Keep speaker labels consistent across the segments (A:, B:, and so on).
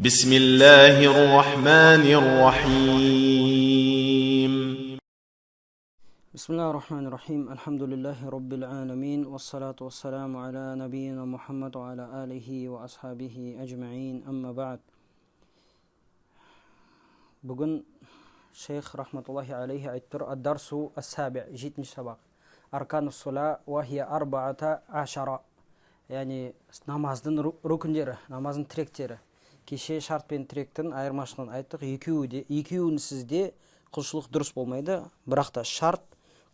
A: بسم الله الرحمن الرحيم
B: بسم الله الرحمن الرحيم الحمد لله رب العالمين والصلاة والسلام على نبينا محمد وعلى آله وأصحابه أجمعين أما بعد. Бүгін шейх рахматуллахи алейхи айттыр ад-дарсу ас-саби' 7-ші сабақ. Арканус сола ва хия арбаата ашара. Яғни намаздың рукіндері, намаздың тіректері. Кеше шарт пен тіректің айырмашылығын айттық. Екеуінсізде құлшылық дұрыс болмайды, бірақ та шарт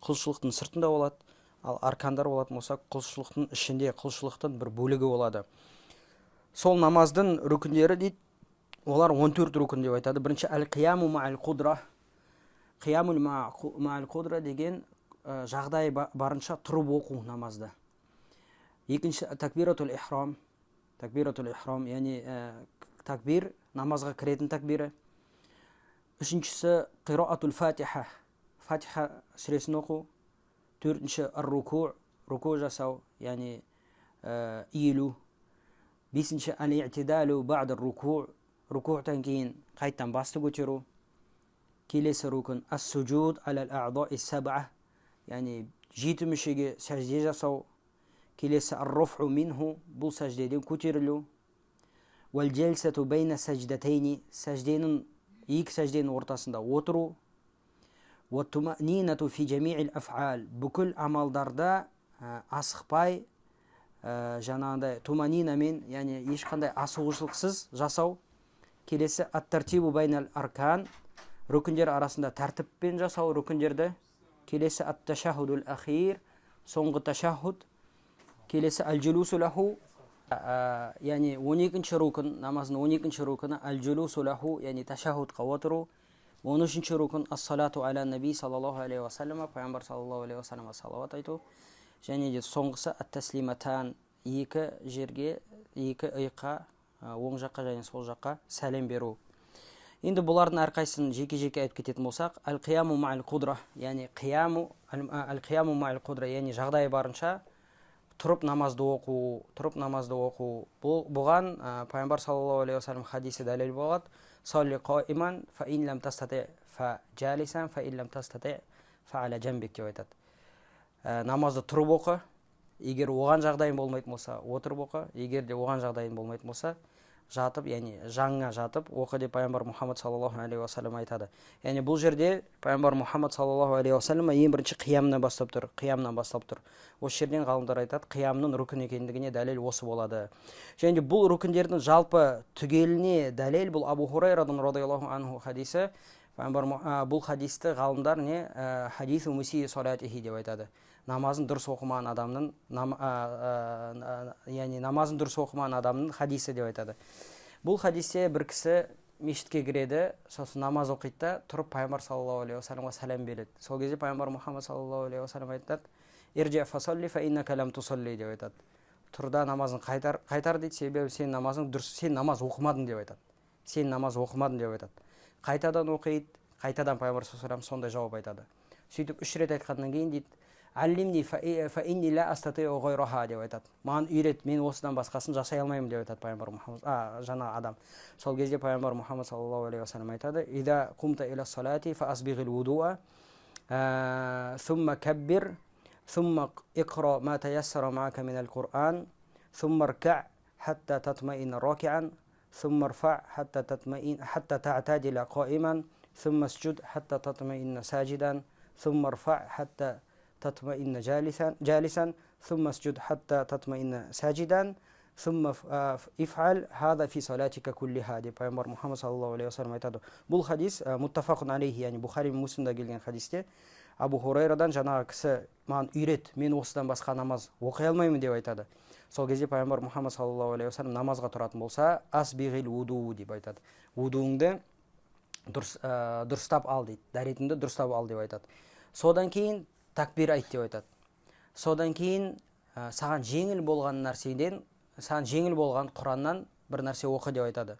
B: құлшылықтың сыртында болады, ал аркандар болатын болса құлшылықтың ішінде, құлшылықтың бір бөлігі болады. Сол намаздың рукіндері дейді, олар 14 рукін деп айтады. Бірінші әл-қияму мa'ал-қудра. Қияму мa'ал-қудра деген жағдай барынша тұрып оқу намазды. Екінші такбиратул ихрам. Такбиратул ихрам, яғни такбир, намазға кіретін такбирі. Үшіншісі қираатул фатиха. Фатиха сүресін оқу. Төртінші ар-руку, руку жасау, яғни иілу. Бесінші әл-и'тидалу бa'д ар-руку, рукуътан кейін қайттан басты көтеру. Келесі рукын ас-суджуд алал-аъда'i саб'a, яғни 7 мүшеге сәжде жасау. Келесі ар-руф'у минху, бұл сәждеден көтерілу. Вал-джалсату байна сәждатайни, сәжденің екі сәжденің ортасында отыру. Ва-тумаънинату фи джами'ил аф'ал, бүкіл амалдарда асықпай, жаңағыдай туманинамен, яғни ешқандай асығушылықсыз жасау. Келесі ат-тартибу байнал аркан, рукіндер арасында тәртіппен жасау рукіндерді. Келесі ат-ташахудул ахир, соңғы ташахуд. Келесі әл-джулусу лаху, яғни 12-ші рукын, намаздың 12-ші рукыны әл-джулусу лаху, яғни ташахудқа отыру. 13-ші рукын ас-салату аля наби саллаллаху алейхи ва саллама, пайғамбар саллаллаху алейхи ва саллама салават айту. Және де соңғысы ат-таслиматан, екі жерге, екі иыққа, оң жаққа және сол жаққа сәлем беру. Енді бұлардың әрқайсысын жеке-жеке айтып кететін болсақ, әл-қияму мa'ал-қудра, яғни әл-қияму мa'ал-қудра, яғни жағдай барынша тұрып намазды оқу. Бұған пайғамбар саллаллаху алейхи ва саллам хадисі дәлел болады. Салли қаиман фа ин лам тастати фа джалисан фа ин лам тастати фа аля джамбик деп айтады. Намазды тұрып оқы. Егер оған жағдайын болмайтын болса, отырып оқы. Егер де оған жағдайын болмайтын болса, жатып, яғни жаңа жатып оқы деп пайғамбар Мұхаммад саллаллаху алейхи ва саллам айтады. Яғни бұл жерде пайғамбар Мұхаммад саллаллаху алейхи ва саллам ең бірінші қиямнан бастап тұр. Осы жерден ғалымдар айтады, қиямның рукін екендігіне дәлел осы болады. Және де бұл рукіндердің жалпы түгеліне дәлел бұл Абу Хурайрадан радиаллаху анху хадисі. Бұл хадисті ғалымдар хадису мусии салатихи деп айтады. Намазын дұрыс оқымаған адамның хадисі деп айтады. Бұл хадисте бір кісі мешітке кіреді, сосын намаз оқиды да, тұрып пайғамбар саллаллаху алейхи ва салламға сәлем береді. Сол кезде пайғамбар Мұхаммад саллаллаху алейхи ва саллам айтады, ирджи фасалли фа иннака лам тусалли деп айтады. Тұрда намазын қайтар дейді, себебі сен намаз оқымадың деп айтады. Қайтадан оқиды, қайтадан пайғамбар саллаллаху алейхи ва саллам сондай жауап айтады. Сөйтіп 3 рет айтқаннан кейін дейді, аллимни фа инни ла астатиу гайраха деп айтады. Маған үйрет, мен осыдан басқасын жасай алмаймын деп айтады пайғамбар Мұхаммад, жаңа адам. Сол кезде пайғамбар Мұхаммад саллаллаху алейхи ва саллам айтады, ида кумта иля салати фа асбигил вудуа thumma каббир thumma иқра ма таяссара ма'ака минал Qur'an thumma рка'ь хатта татма'инна раки'ан thumma рфа'ь хатта ta'тадила قائما thumma اسجد حتى تطمئن ساجدا ثم ارفع حتى تطمئن جالسا ثم اسجد حتى تطمئن ساجدا ثم افعل هذا في صلاتك كلها деп пайғамбар Мұхаммад саллаллаху алейхи ва саллам айтады. Бұл хадис муттафақун алейхи, яғни Бухари мен Муслимда келген хадисте Абу Хурайрадан жаңағы кісі маған үйрет, мен осыдан басқа намаз оқи алмаймын деп айтады. Сол кезде пайғамбар Мұхаммад саллаллаху алейхи ва саллам намазға тұратын болса, асбигил вуду деп айтады. Вудуыңды дұрыстап ал дейді, дәретіңді дұрыстап ал деп айтады. Содан кейін такбир айт деп айтады. Содан кейін саған жеңіл болған Құраннан бір нәрсе оқы деп айтады.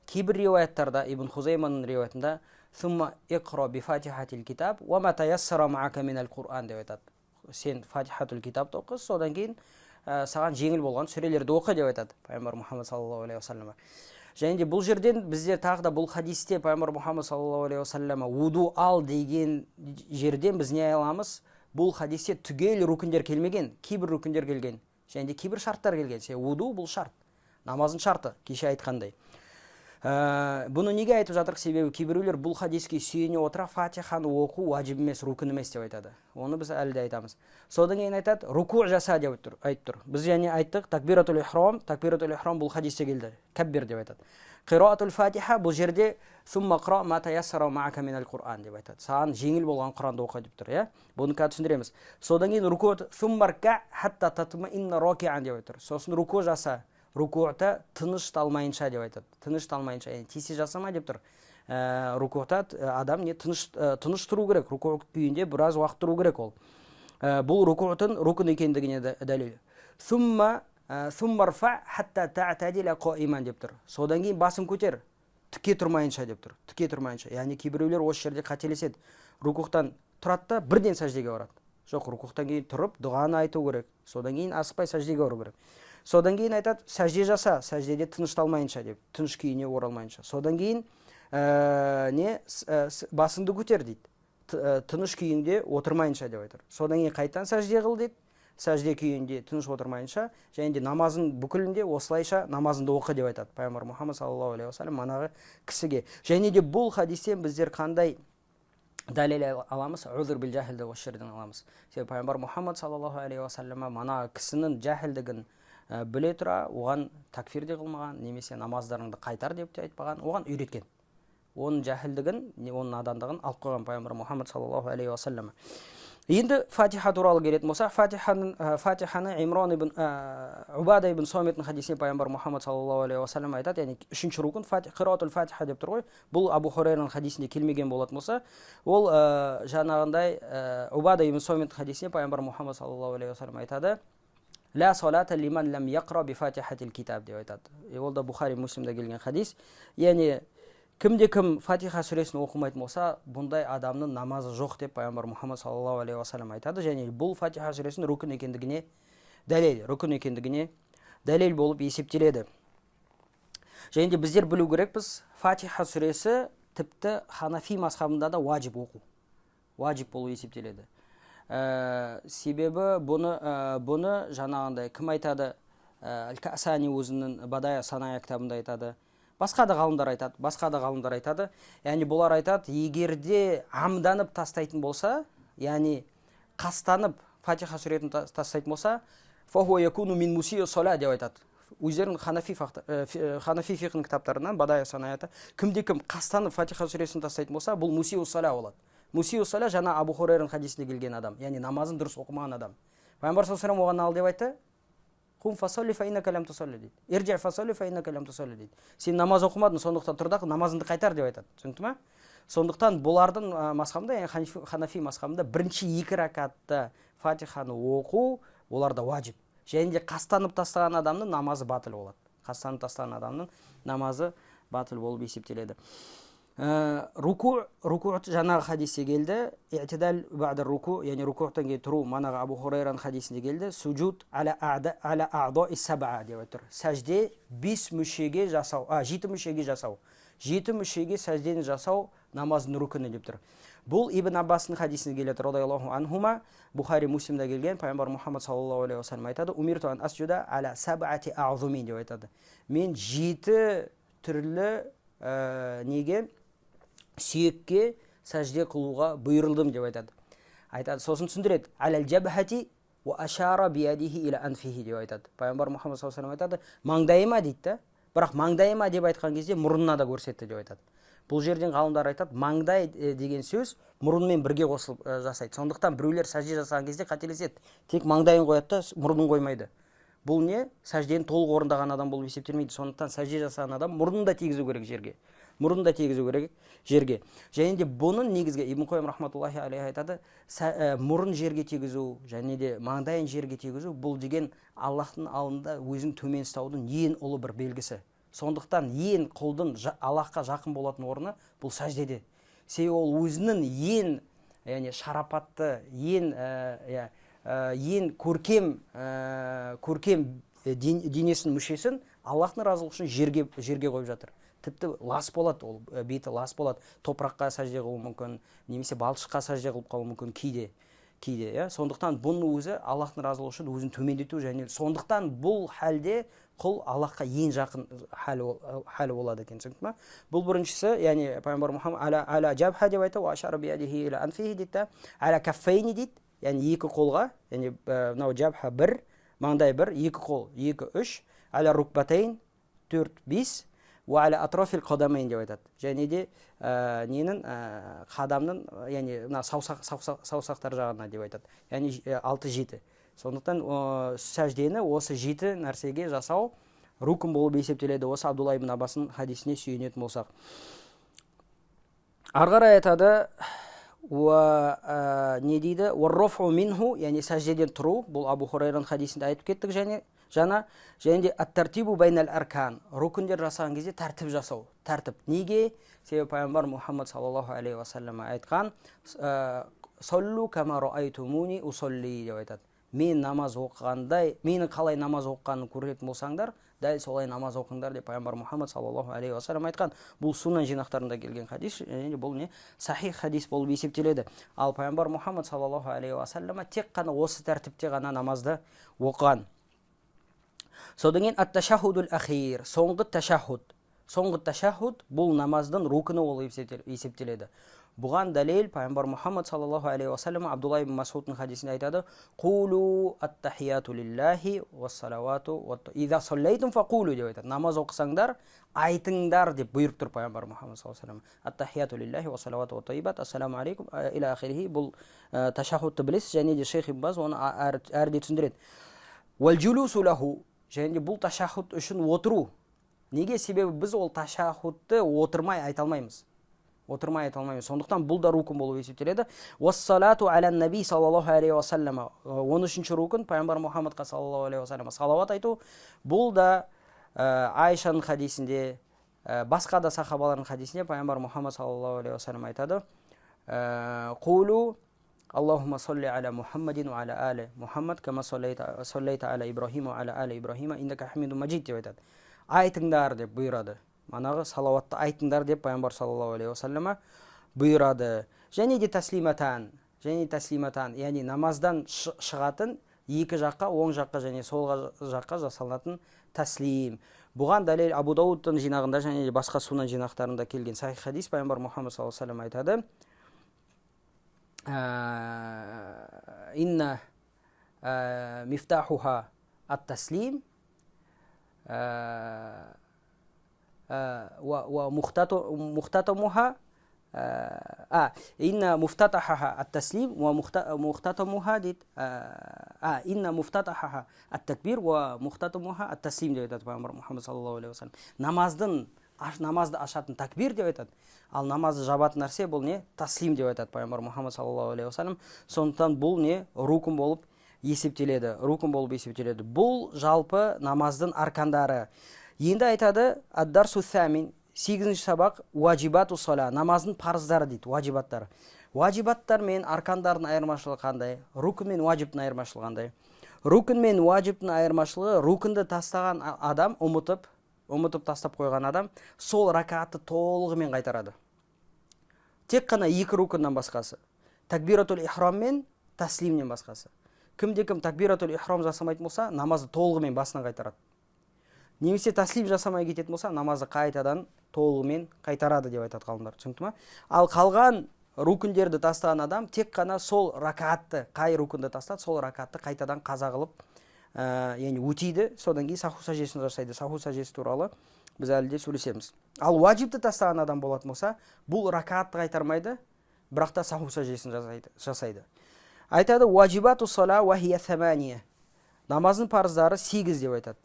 B: Кейбір риуаяттарда, Ибн Хузайманың риуаятында «Сумма иқра би фатихатил китаб ва ма таяссара ма'ака минал Qur'an» деп айтады. Сен фатихатул китабты оқы, содан кейін саған жеңіл болған сүрелерді оқы деп айтады пайғамбар Мұхаммад саллаллаху алейхи ва саллам. Және де бұл жерден біздер тағы да бұл хадисте пайғамбар Мұхаммад саллаллаху алейхи уассалам вуду ал деген жерден біз не аламыз? Бұл хадисте түгел рукіндер келмеген, кейбір рукіндер келген. Және де кейбір шарттар келген. Вуду бұл шарт. Намаздың шарты, кеше айтқандай. Бұны неге айтып жатырық? Себебі кейбіреулер бұл хадиске сүйене отыра Фатиханы оқу уажиб емес, рукін емес деп айтады. Оны біз әлі де айтамыз. Содан кейін айтады, руку жаса деп айтып тұр. Біз және айттық, такбиратул ихрам бұл хадисте келді. Каббир деп айтады. Қираатул фатиха бұл жерде сумма қра ма таяссара ма'ака минал Құран деп айтады. Саған жеңіл болған Құранды оқы деп тұр, иә? Бұны қазір түсіндіреміз. Содан кейін руку сумма рка хатта татмаинна ракиан деп айтыр. Сосын руку жаса. Рукута тынышталмайынша деп айтады. Тынышталмайынша, яғни тисе жасама деп тұр. Рукута адам не тыныш тұру керек. Руку күйінде біраз уақыт тұру керек ол. Бұл рукутың рукун екендігіне дәлел. Суммарфа хатта та'тадила қаиман деп тұр. Содан кейін басын көтер, тіке тұрмайынша деп тұр. Тіке тұрмайынша. Яғни кейбіреулер осы жерде қателеседі. Рукуқтан тұрады да бірден сәждеге барады. Жоқ, рукуқтан кейін тұрып дұғаны айту керек. Содан кейін асықпай сәждеге бару керек. Содан кейін айтады, сәжде жаса, сәждеде тынышталмайынша деп, тыныш күйіне оралмайынша. Содан кейін басыңды көтер дейді, тыныш күйінде отырмайынша деп айтыр. Содан кейін қайтадан сәжде қыл дейді, сәжде күйінде тыныш отырмайынша, және де намазын бүкілінде осылайша намазыңды оқы деп айтады пайғамбар Мұхаммад саллаллаху алейхи уассалам манағы кісіге. Және де бұл хадистен біздер қандай дәлел аламыз? Узур бил жахил деп осы жерден аламыз. Себебі пайғамбар Мұхаммад саллаллаху алейхи уассалам манағы кісінің жахилдігін біле тұра, оған такфир де қылмаған, немесе намаздарыңды қайтар деп те айтпаған, оған үйреткен. Оның жахилдігін, оның надандығын алып қойған пайғамбар Мұхаммад саллаллаху алейхи уассалам. Енді Фатиха туралы келетін болсақ, Фатиханы Имран ибн Убада ибн Самиттің хадисіне пайғамбар Мұхаммад саллаллаху алейхи уассалам айтады, яғни үшінші рукын қираатул Фатиха деп тұр ғой. Бұл Абу Хурайраның хадисінде келмеген болатын болса, ол жаңағындай Убада ибн Самиттің хадисіне пайғамбар Мұхаммад саллаллаху алейхи уассалам айтады, ла салата лиман лам яқра би фатихатил китаб деп айтады. Ол да Бухари Муслимде келген хадис. Яғни кім Фатиха сүресін оқымайтын болса, бұндай адамның намазы жоқ деп пайғамбар Мұхаммад саллаллаху алейхи уассалам айтады. Және бұл Фатиха сүресінің рукн екендігіне дәлел болып есептеледі. Және де біздер білу керекпіз, Фатиха сүресі тіпті Ханафи мазхабында да уажиб оқу. Уажиб болу есептеледі. Себебі бұны жаңағындай кім айтады? Аль-Касани өзінің Бадая Саная кітабында айтады. Басқа да ғалымдар айтады. Яғни бұлар айтады, егерде амданып тастайтын болса, яғни қастанып Фатиха сүретін тастайтын болса, фахуа якуну мин мусиу сола деп айтады. Өздерінің Ханафи фиқхының кітаптарынан Бадая Санаята, кім қастанып Фатиха сүресін тастайтын болса, бұл мусиу сола болады. Мусиу сола жаңа Абу Хурайраның хадисінде келген адам, яғни намазын дұрыс оқымаған адам. Пайғамбар саллаллаху алейхи оған ал деп айтты, Хум фасолли фа иннака лам тусалли дейді. Ирджи фасолли фа иннака лам тусалли дейді. Сен намаз оқымадың, сондықтан тұрдақ намазыңды қайтар деп айтады. Түсінікті ме? Сондықтан бұлардың мазхабында, яғни Ханафи мазхабында бірінші 2 ракатта Фатиханы оқу оларда уажиб. Және де қастанып тастаған адамның намазы батыл болады. Қастанып тастаған адамның намазы батыл болып есептеледі. Руку жаңағы хадисте келді. И'тидал бa'да руку, яғни рукуътан кейін тұру манағы Абу Хурайраның хадисінде келді. Суджуд аля а'да'i саб'a деп айтыр. Сәжде 5 мүшеге жасау, 7 мүшеге жасау. 7 мүшеге сәждені жасау намаздың рукыны деп тұр. Бұл Ибн Аббастың хадисінде келеді, радиаллаху анхума, Бухари Муслимде келген, пайғамбар Мұхаммад саллаллаху алейхи уассалам айтады, умирту ан асджуда аля саб'ати а'зумин деп айтады. Мен 7 түрлі неге сүйекке сәжде қылуға бұйырылдым деп айтады. Сосын түсіндіреді. Алал жабхати ва ашара биядихи иля анфихи деп айтады. Пайғамбар Мұхаммад саллаллаху алейхи уассалам айтады, маңдайыма дейді. Бірақ маңдайыма деп айтқан кезде мұрнына да көрсетті деп айтады. Бұл жерден ғалымдар айтады, маңдай деген сөз мұрынмен бірге қосылып жасайды. Сондықтан біреулер сәжде жасаған кезде қателеседі. Тек маңдайын қояды да мұрнын қоймайды. Бұл не? Сәждені толық орындаған адам болып есептелмейді. Сондықтан сәжде жасаған адам мұрнын да тигізу керек жерге. Және де бұның негізгі Ибн Қойым рахматуллахи алейхи айтады, мұрын жерге тигізу, және де маңдайын жерге тигізу, бұл деген Аллахтың алдында өзін төмен ұстаудың ең ұлы бір белгісі. Сондықтан ең құлдың Аллахқа жақын болатын орны бұл сәждеде. Себебі ол өзінің ең шарапатты, ең көркем денесінің мүшесін Аллахтың разылығы үшін жерге қойып жатыр. Тіпті лас болады, ол беті лас болады, топыраққа сәжде қылуы мүмкін, немесе балшыққа сәжде қылып қалуы мүмкін кейде, иә. Сондықтан бұның өзі Аллахтың разылығы үшін өзін төмендету, және сондықтан бұл халде құл Аллахқа ең жақын халі болады екен, түсіндің ме? Бұл біріншісі, яғни пайғамбар Мұхаммад аля жабха деп айтты, ва ашара биядихи иля анфихи дейді, аля каффейни дейді, яғни екі қолға, яғни мынау жабха 1, маңдай 1, екі қол 2 3, аля рукбатейн 4 5, ва аля атрофил қадамейн деп айтады. Және де ненің қадамның, яғни мына саусақтар жағына деп айтады. Яғни 6-7. Сондықтан сәждені осы 7 нәрсеге жасау рукн болып есептеледі. Осы Абдулла ибн Аббастың хадисіне сүйенетін болсақ. Арғара айтады, не дейді? Уаррофу минху, яғни сәждеден тұру. Бұл Абу Хурайраның хадисінде айтып кеттік және де ат-тартибу байнал аркан. Рукндер жасаған кезде тәртіп жасау. Тәртіп. Неге? Себебі пайғамбар Мұхаммад саллаллаху алейхи ва саллям айтқан: "Саллу кама раайтумуни усалли" деп айтады. Мен намаз оқығандай, менің қалай намаз оқығанын көретін болсаңдар, дәл солай намаз оқыңдар деп пайғамбар Мұхаммад саллаллаху алейхи ва саллям айтқан. Бұл сунан жинақтарында келген хадис, және бұл не? Сахих хадис болып есептеледі. Ал пайғамбар Мұхаммад саллаллаху алейхи ва саллям тек қана осы тәртіпте ғана намазды оқыған. Содан кейін ат-ташахудул ахир, соңғы ташахуд бұл намаздың рукны болып есептеледі. Бұған дәлел пайғамбар Мұхаммад саллаллаху алейхи ва саллям Абдулла ибн Масудтың хадисінде айтады: "Қулу ат-тахияту лиллахи вас-салавату иза саллайтум фақулу" деп айтады. Намаз оқысаңдар, айтыңдар деп бұйырып тұр пайғамбар Мұхаммад саллаллаху алейхи ва саллям. Ат-тахияту лиллахи вас-салавату ват-тайибат, ассаламу алейкум иля ахирихи. Бұл ташахудты білесіз, және де Шейх Ибн Баз оны әрде түсіндіреді. Вал-джулусу лаху, және де бұл ташахуд үшін отыру. Неге? Себебі біз ол ташахудты отырмай айта алмаймыз. Сондықтан бұл да рукн болып есептеледі. Уассалату аля наби саллаллаху алейхи ва саллям. 13-ші рукн пайғамбар Мұхаммадқа саллаллаху алейхи ва саллям салауат айту. Бұл да Айшаның хадисінде, басқа да сахабалардың хадисінде пайғамбар Мұхаммад саллаллаху алейхи ва саллям айтады: "Қулу Аллахумма салли аля Мухаммадин ва аля али Мухаммад кама саллайта аля Ибрахима ва аля али Ибрахима иннака хамидун маджид" деп айтады. Айтыңдар деп бұйырады. Манағы салауатты айтыңдар деп пайғамбар саллаллаху алейхи ва саллама бұйырады. Және де таслиматан, яғни намаздан шығатын екі жаққа, оң жаққа және сол жаққа жасалатын таслим. Бұған дәлел Абу Дауудтың жинағында және де басқа сунан жинақтарында келген сахих хадис, пайғамбар Мұхаммад саллаллаху алейхи ва саллям айтады: "Инна мифтахуха ат-таслим ومختتمها إن مفتتحها التسليم ومختتمها ديت إن مفتتحها التكبير ومختتمها التسليم" деп айтады пайғамбар Мұхаммад саллаллаху алейхи ва саллям. Намазды ашатын такбир деп айтады. Ал намазды жабатын нәрсе бұл не? Таслим деп айтады пайғамбар Мұхаммад саллаллаху алейхи ва саллям. Сондықтан бұл не? Рукн болып есептеледі. Бұл жалпы намаздың аркандары. Енді айтады ад-дарсу самин, 8-ші сабақ, уаджибату сала, намаздың парыздары дейді, уаджибаттар. Уаджибаттар мен аркандардың айырмашылығы қандай? Рукн мен уаджибтің айырмашылығы қандай? Рукн мен уаджибтің айырмашылығы: рукнды тастаған адам, ұмытып тастап қойған адам, сол ракатты толығымен қайтарады. Тек қана 2 рукннан басқасы, такбиратул ихрам мен таслимнен басқасы. Кімде-кім такбиратул ихрам жасамайтын болса, намазды толығымен басынан қайтарады. Немесе таслим жасамай кететін болса, намазды қайтадан толығымен қайтарады деп айтады ғалымдар. Түсінікті ме? Ал қалған рукндерді тастаған адам тек қана сол ракатты, қай рукнды тастады, сол ракатты қайтадан қаза қылып, яғни өтейді. Содан кейін саху саждесін жасайды. Саху саждесі туралы біз әлі де сөйлесеміз. Ал уаджибті тастаған адам болатын болса, бұл ракатты қайтармайды, бірақ та саху саждесін жасайды. Айтады: "Уаджибату сала ва хия самания", намаздың парыздары 8 деп айтады.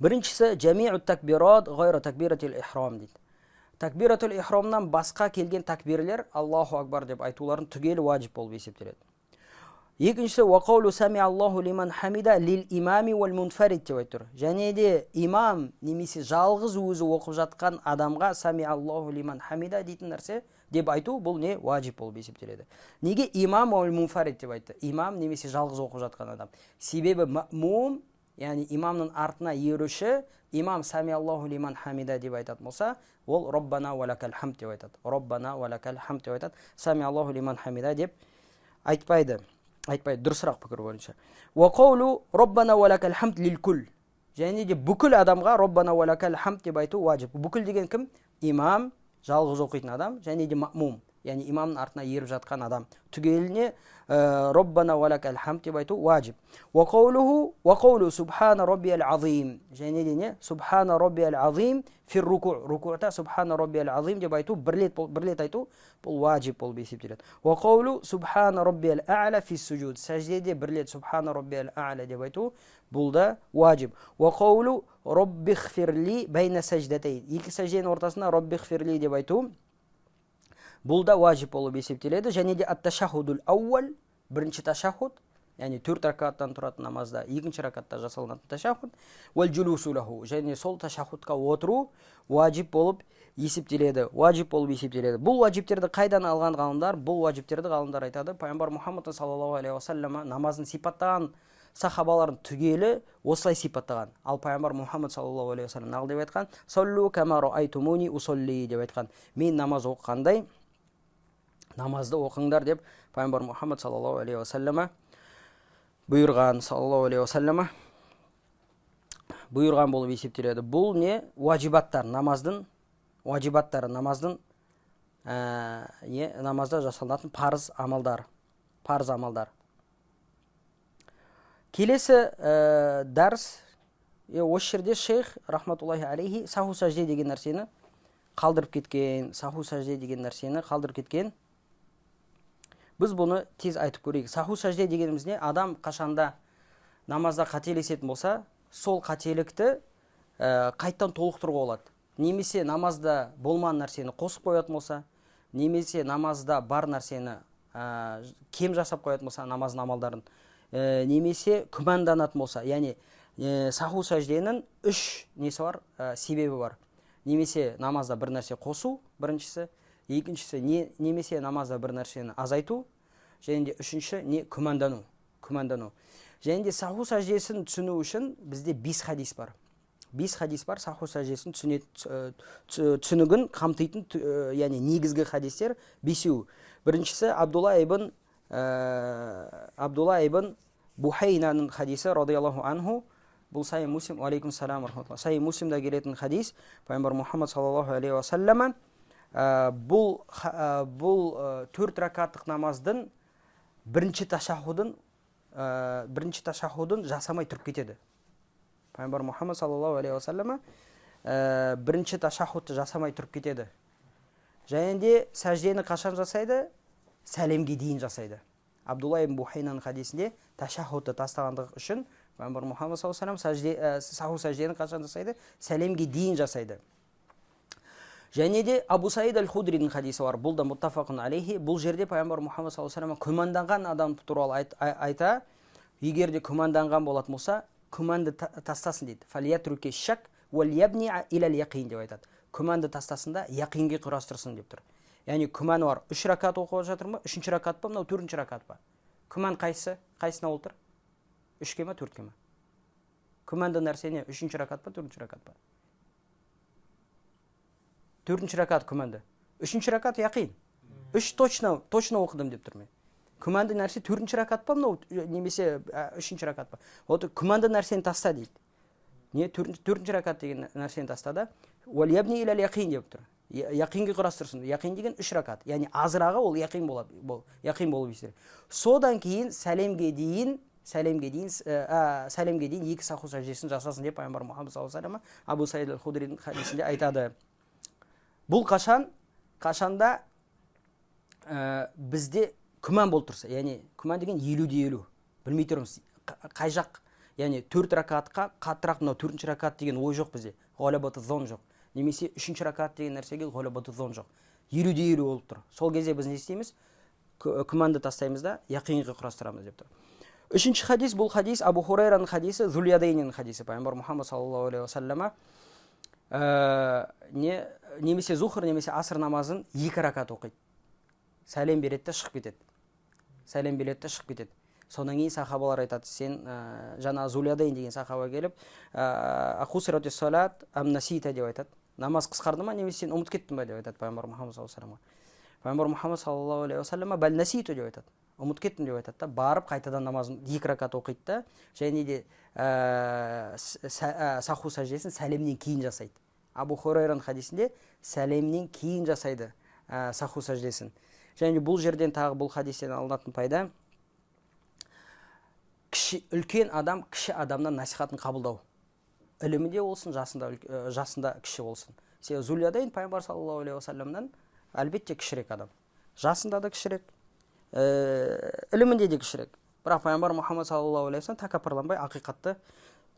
B: Біріншісі жамиу такбират гайра такбиратил ихрам дейді. Такбиратул ихрамнан басқа келген такбирлер Аллаху акбар деп айтуларын түгел уаджиб болып есептеледі. Екіншісі вақаулу сами Аллаху лиман хамида лил имами вал мунфарид деп айтыр. Және де имам немесе жалғыз өзі оқып жатқан адамға сами Аллаху лиман хамида дейтін нәрсе деп айту, бұл не? Уаджиб болып есептеледі. Неге имам вал мунфарид деп айтты? Имам немесе жалғыз оқып жатқан адам. Себебі маъмум, яғни имамның артына еруші, имам сами Аллаху лиман хамида деп айтатын болса, ол роббана ва лакал хамд деп айтады. Роббана ва лакал хамд деп айтады. Сами Аллаху лиман хамида деп айтпайды. Дұрысырақ пікір бойынша. Ва қаулу роббана ва лакал хамд лил кул. Және де бүкіл адамға роббана ва лакал хамд деп айту важип. Бүкіл деген кім? Имам, жалғыз оқитын адам, және де маъмум, яғни имамның артына еріп жатқан адам. Түгеліне роббана ва лакал хамд деп айту важип. Ва қаулу субхана роббиял азим. Және де не? Субхана роббиял азим фир руку. Рукута субхана роббиял азим деп айту, бір рет айту, бұл важип болып есептеледі. Ва қаулу субхана роббиял а'ла фис суджуд. Сәждеде бір рет субхана роббиял а'ла деп айту, бұл да важип. Ва қаулу роббихфирли байна сәждатейн. Екі сәжденің ортасында роббихфирли деп айту, бұл да важип болып есептеледі. Және де ат-ташахудул аувал, бірінші ташахуд, яғни 4 ракаттан тұратын намазда екінші ракатта жасалынатын ташахуд, вал джулусу лаху, және сол ташахудқа отыру важип болып есептеледі. Бұл важиптерді қайдан алған ғалымдар? Бұл важиптерді ғалымдар айтады. Пайғамбар Мұхаммад саллаллаху алейхи уассалама намазын сипаттаған сахабаларын түгелі осылай сипаттаған. Ал пайғамбар Мұхаммад саллаллаху алейхи уассалам нағыл деп айтқан: "Саллу кама раайтумуни усолли" деп айтқан. Мен намаз оқығандай намазды оқыңдар деп пайғамбар Мұхаммад саллаллаху алейхи уассалама бұйырған. Бұйырған болып есептеледі. Бұл не? Важибаттар, намаздың намазда жасалынатын парыз амалдар. Келесі дәрс, осы жерде шейх рахматуллахи алейхи саху сәжде деген нәрсені қалдырып кеткен. Біз бұны тез айтып көрейік. Саху сәжде дегеніміз не? Адам қашанда намазда қателесетін болса, сол қателікті қайттан толықтыруға болады. Немесе намазда болмаған нәрсені қосып қоятын болса, немесе намазда бар нәрсені кем жасап қоятын болса, намаздың амалдарын, немесе күмәнданатын болса, яғни саху сәжденің 3 несі бар, себебі бар. Немесе намазда бір нәрсе қосу, біріншісі, екіншісі немесе намазда бір нәрсені азайту, және де үшінші не? Күмәндану. Және де саху сәждесін түсіну үшін бізде 5 хадис бар. 5 хадис бар, саху сәждесін түсінігін қамтитын, яғни негізгі хадистер 5. Біріншісі Абдулла ибн Бухайнаның хадисі радияллаху анху. Бұл Сахih Муслим, алейкум салам рахматуллах. Сахih Муслимда келетін хадис, пайғамбар Мұхаммад саллаллаху алейхи уассалама бұл 4 ракаттық намаздың бірінші ташахудын жасамай тұрып кетеді. Пайғамбар Мұхаммад саллаллаху алейхи уассалама бірінші ташахудты жасамай тұрып кетеді. Және де сәждені қашан жасайды? Сәлемге дейін жасайды. Абдулла ибн Бухайнаның хадисінде ташахудты тастағандығы үшін пайғамбар Мұхаммад саллаллаху алейхи уассалам саху сәждені қашан жасайды? Сәлемге дейін жасайды. Және де Абу Саид аль-Худридің хадисі бар. Бұл да муттафақун алейхи. Бұл жерде пайғамбар Мұхаммад саллаллаху алейхи уассалам күмәнданған адам туралы айта, егер де күмәнданған болатын болса, күмәнді тастасын дейді. Фалиятруки шак вал ябни илал яқин деп айтады. Күмәнді тастасын да яқинге құрастырсын деп тұр. Яғни күмән бар. 3 ракат оқып жатыр ма? 3-ші ракат па? Мынау 4-ші ракат па? Күмән қайсына отыр? 3-ке ма, 4-ке ма? Күмәнді нәрсе не? 3-ші ракат па, 4-ші ракат па? 4-ші ракат күмәнді. 3-ші ракат яқин. 3 точно оқыдым деп тұр мен. Күмәнді нәрсе 4-ші ракат па, мынау немесе 3-ші ракат па? Вот күмәнді нәрсені таста дейді. Не? 4-ші ракат деген нәрсені тастады. Уал ябни илал яқин деп тұр. Яқинге құрастырсын. Яқин деген 3 ракат. Яғни азырағы ол яқин болады. Яқин болып есер. Содан кейін сәлемге дейін 2 саху сәждесін жасасын деп пайғамбар Мұхаммад саллаллаху алейхи уассалам Абу Саид аль-Худридің хадисінде айтады. Бұл қашанда бізде күмән болып тұрса, яғни күмән деген 50-50. Білмей тұрмыз. Қай жақ, яғни 4 ракатқа қаттырақ, мынау 4-ші ракат деген ой жоқ бізде. Ғалабаты зон жоқ. Немесе 3-ші ракат деген нәрсеге ғалабаты зон жоқ. 50-50 болып тұр. Сол кезде біз не істейміз? Күмәнді тастаймыз да яқинге құрастырамыз деп тұр. 3-ші хадис, бұл хадис Абу Хурайраның хадисі, Зулядайнның хадисі. Пайғамбар Мұхаммад саллаллаху алейхи уассалама немесе зухр, немесе аср намазын 2 ракат оқиды. Сәлем береді де шығып кетеді. Содан кейін сахабалар айтады, сен жаңа Зулядайн деген сахаба келіп, ахусирати салат ам насита деп айтады. Намаз қысқарды ма, немесе сен ұмытып кеттің ба деп айтады пайғамбар Мұхаммад саллаллаху алейхи вассаламға. Пайғамбар Мұхаммад саллаллаху алейхи вассаламға бәл наситу деп айтады. Ұмытып кеттім деп айтады да, барып қайтадан намазын 2 ракат оқиды да, және де саху сәждесін сәлемнен кейін жасайды. Абу Хурайраның хадисінде сәлемнен кейін жасайды саху сәждесін. Және бұл жерден тағы бұл хадистен алынатын пайда, үлкен адам кіші адамнан насихатын қабылдау. Ілімінде болсын, жасында кіші болсын. Себебі Зулядайн пайғамбар саллаллаху алейхи вассаламнан әлбетте кішірек адам. Жасында да кішірек, ілімінде де кішірек. Бірақ пайғамбар Мұхаммад саллаллаху алейхи вассалам тәкаппарланбай ақиқатты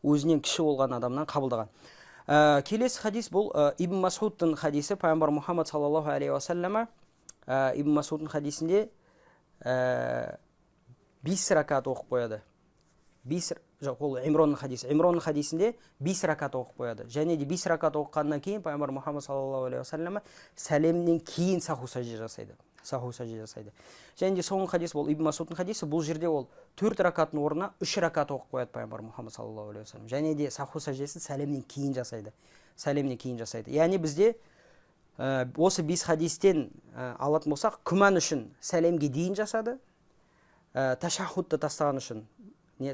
B: өзінен кіші болған адамнан қабылдаған. Келесі хадис бұл Ибн Масудтың хадисі. Пайғамбар Мұхаммад саллаллаху алейхи вассалама Ибн Масудтың хадисінде 5 ракат оқып қояды. Ол Имронның хадисі. Имронның хадисінде 5 ракат оқып қояды. Және де 5 ракат оқығаннан кейін пайғамбар Мұхаммад саллаллаху алейхи вассалама сәлемнен кейін саху сәжде жасайды. Және де соңғы хадис бұл Ибн Масудтың хадисі. Бұл жерде ол 4 ракаттың орнына 3 ракат оқып қояды пайғамбар Мұхаммад саллаллаху алейхи вассалам. Және де саху сәждесін сәлемнен кейін жасайды. Яғни бізде осы 5 хадистен алатын болсақ, күмән үшін сәлемге дейін жасады, ташахудты тастаған үшін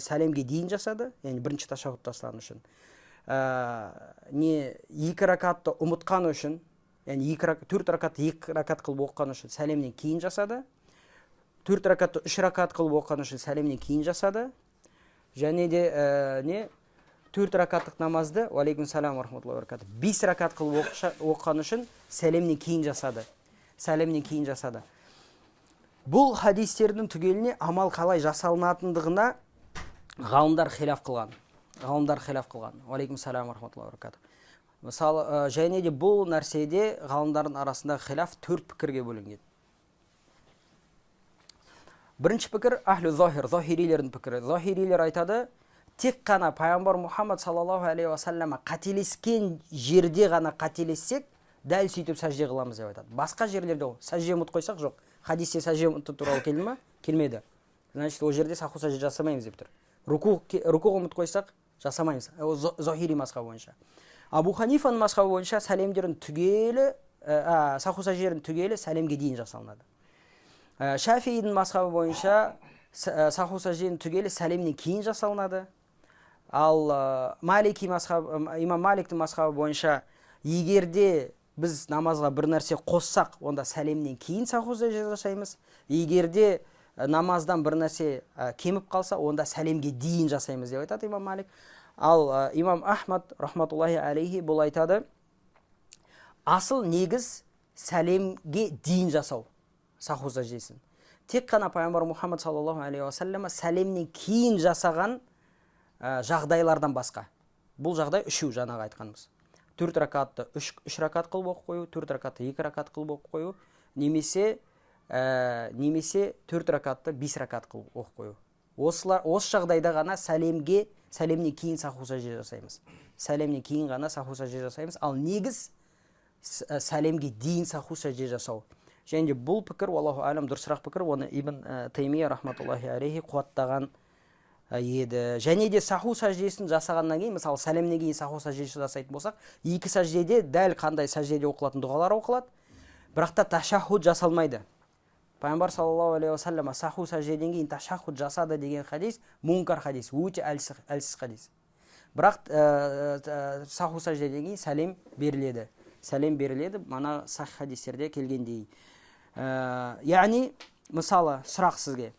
B: сәлемге дейін жасады, яғни бірінші ташахудты тастаған үшін, 2 ракатты ұмытқан үшін, яғни 4 ракатты 2 ракат қылып оқыған үшін сәлемнен кейін жасады, 4 ракатты 3 ракат қылып оқыған үшін сәлемнен кейін жасады, және де 4 ракаттық намазды, уалейкум салам ва рахматуллахи ва баракатух, 5 ракат қылып оқыған үшін сәлемнен кейін жасады. Бұл хадистердің түгеліне амал қалай жасалынатындығына ғалымдар хилаф қылған. Уалейкум салам ва рахматуллахи ва баракатух. Мысалы, және де бұл нәрседе ғалымдардың арасында хилаф 4 пікірге бөлінген. Бірінші пікір ахлю захир, захирилердің пікірі. Захирилер айтады, тек қана пайғамбар Мұхаммад саллаллаху алейхи вассалама қателескен жерде ғана қателессек, дәл сөйтіп сәжде қыламыз деп айтады. Басқа жерлерде сәжде ұмытып қойсақ жоқ. Хадисте сәжде ұмыту туралы келді ме? Келмеді. Значит, ол жерде саху сәжде жасамаймыз деп тұр. Руку ұмытып қойсақ жасамаймыз. Захири мазхабы бойынша. Абу Ханифаның мазхабы бойынша сәлемдерін түгелі, саху сәждерін түгелі сәлемге дейін жасалынады. Шафиидің мазхабы бойынша саху сәжденің түгелі сәлемнен кейін жасалынады. Ал имам Маликтің мазхабы бойынша егерде біз намазға бір нәрсе қоссақ, онда сәлемнен кейін саху сәжде жасаймыз. Егерде намаздан бір нәрсе кеміп қалса, онда сәлемге дейін жасаймыз деп айтады имам Малик. Ал имам Ахмад рахматуллахи алейхи бұл айтады, асыл негіз сәлемге дейін жасау саху сәждесін. Тек қана пайғамбар Мұхаммад саллаллаху алейхи вассалама сәлемнен кейін жасаған жағдайлардан басқа. Бұл жағдай үшеу жаңағы айтқанымыз. 4 ракатты 3 ракат қылып оқып қою, 4 ракатты 2 ракат қылып оқып қою, немесе 4 ракатты 5 ракат қылып оқып қою. Осы жағдайда ғана сәлемнен кейін саху сәжде жасаймыз. Ал негіз сәлемге дейін саху сәжде жасау. Және де бұл пікір, аллаху алам, дұрысырақ пікір, оны Ибн Таймия рахматуллахи алейхи қуаттаған еді. Және де саху сәждесін жасағаннан кейін, мысалы сәлемнен кейін саху сәждесін жасайтын болсақ, 2 сәждеде дәл қандай сәждеде оқылатын дұғалар оқылады, бірақ та ташахуд жасалмайды. Пайғамбар саллаллаху алейхи вассалама саху сәждеден кейін ташахуд жасады деген хадис мункар хадис, өте әлсіз хадис. Бірақ саху сәждеден кейін сәлем беріледі, мана сахих хадистерде келгендей. Яғни, мысалы, сұрақ сізге.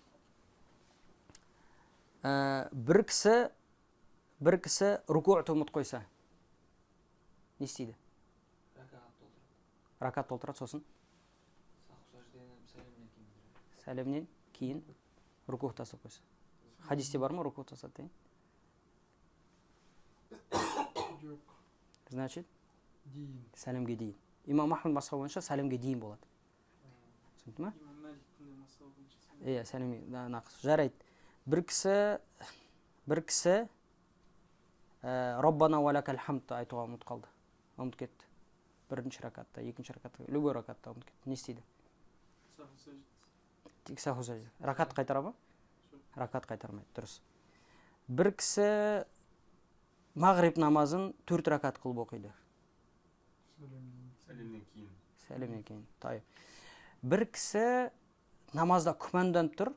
B: Бір кісі рукуъты ұмытып қойса, не істейді? Ракат толтырады, сосын? Сәлемнен кейін рукуъ тастап қойса. Хадисте бар ма рукуъ тастады? Значит, сәлемге дейін. Имам Ахмад мазхабы бойынша сәлемге дейін болады. Түсінді ма? Иә, сәлемге нақыс. Жарайды. Бір кісі Роббана ва лакал хамд айтуға ұмытып қалды. Ұмытып кетті. Бірінші ракатта, екінші ракатта, любой ракатта ұмытып кетті. Не істейді? Тек саху сәжде. Ракат қайтара ма? ракат қайтармайды, дұрыс. Бір кісі мағриб намазын 4 ракат қылып оқиды. Сәлемнен кейін. Тайып. Бір кісі намазда күмәнданып тұр.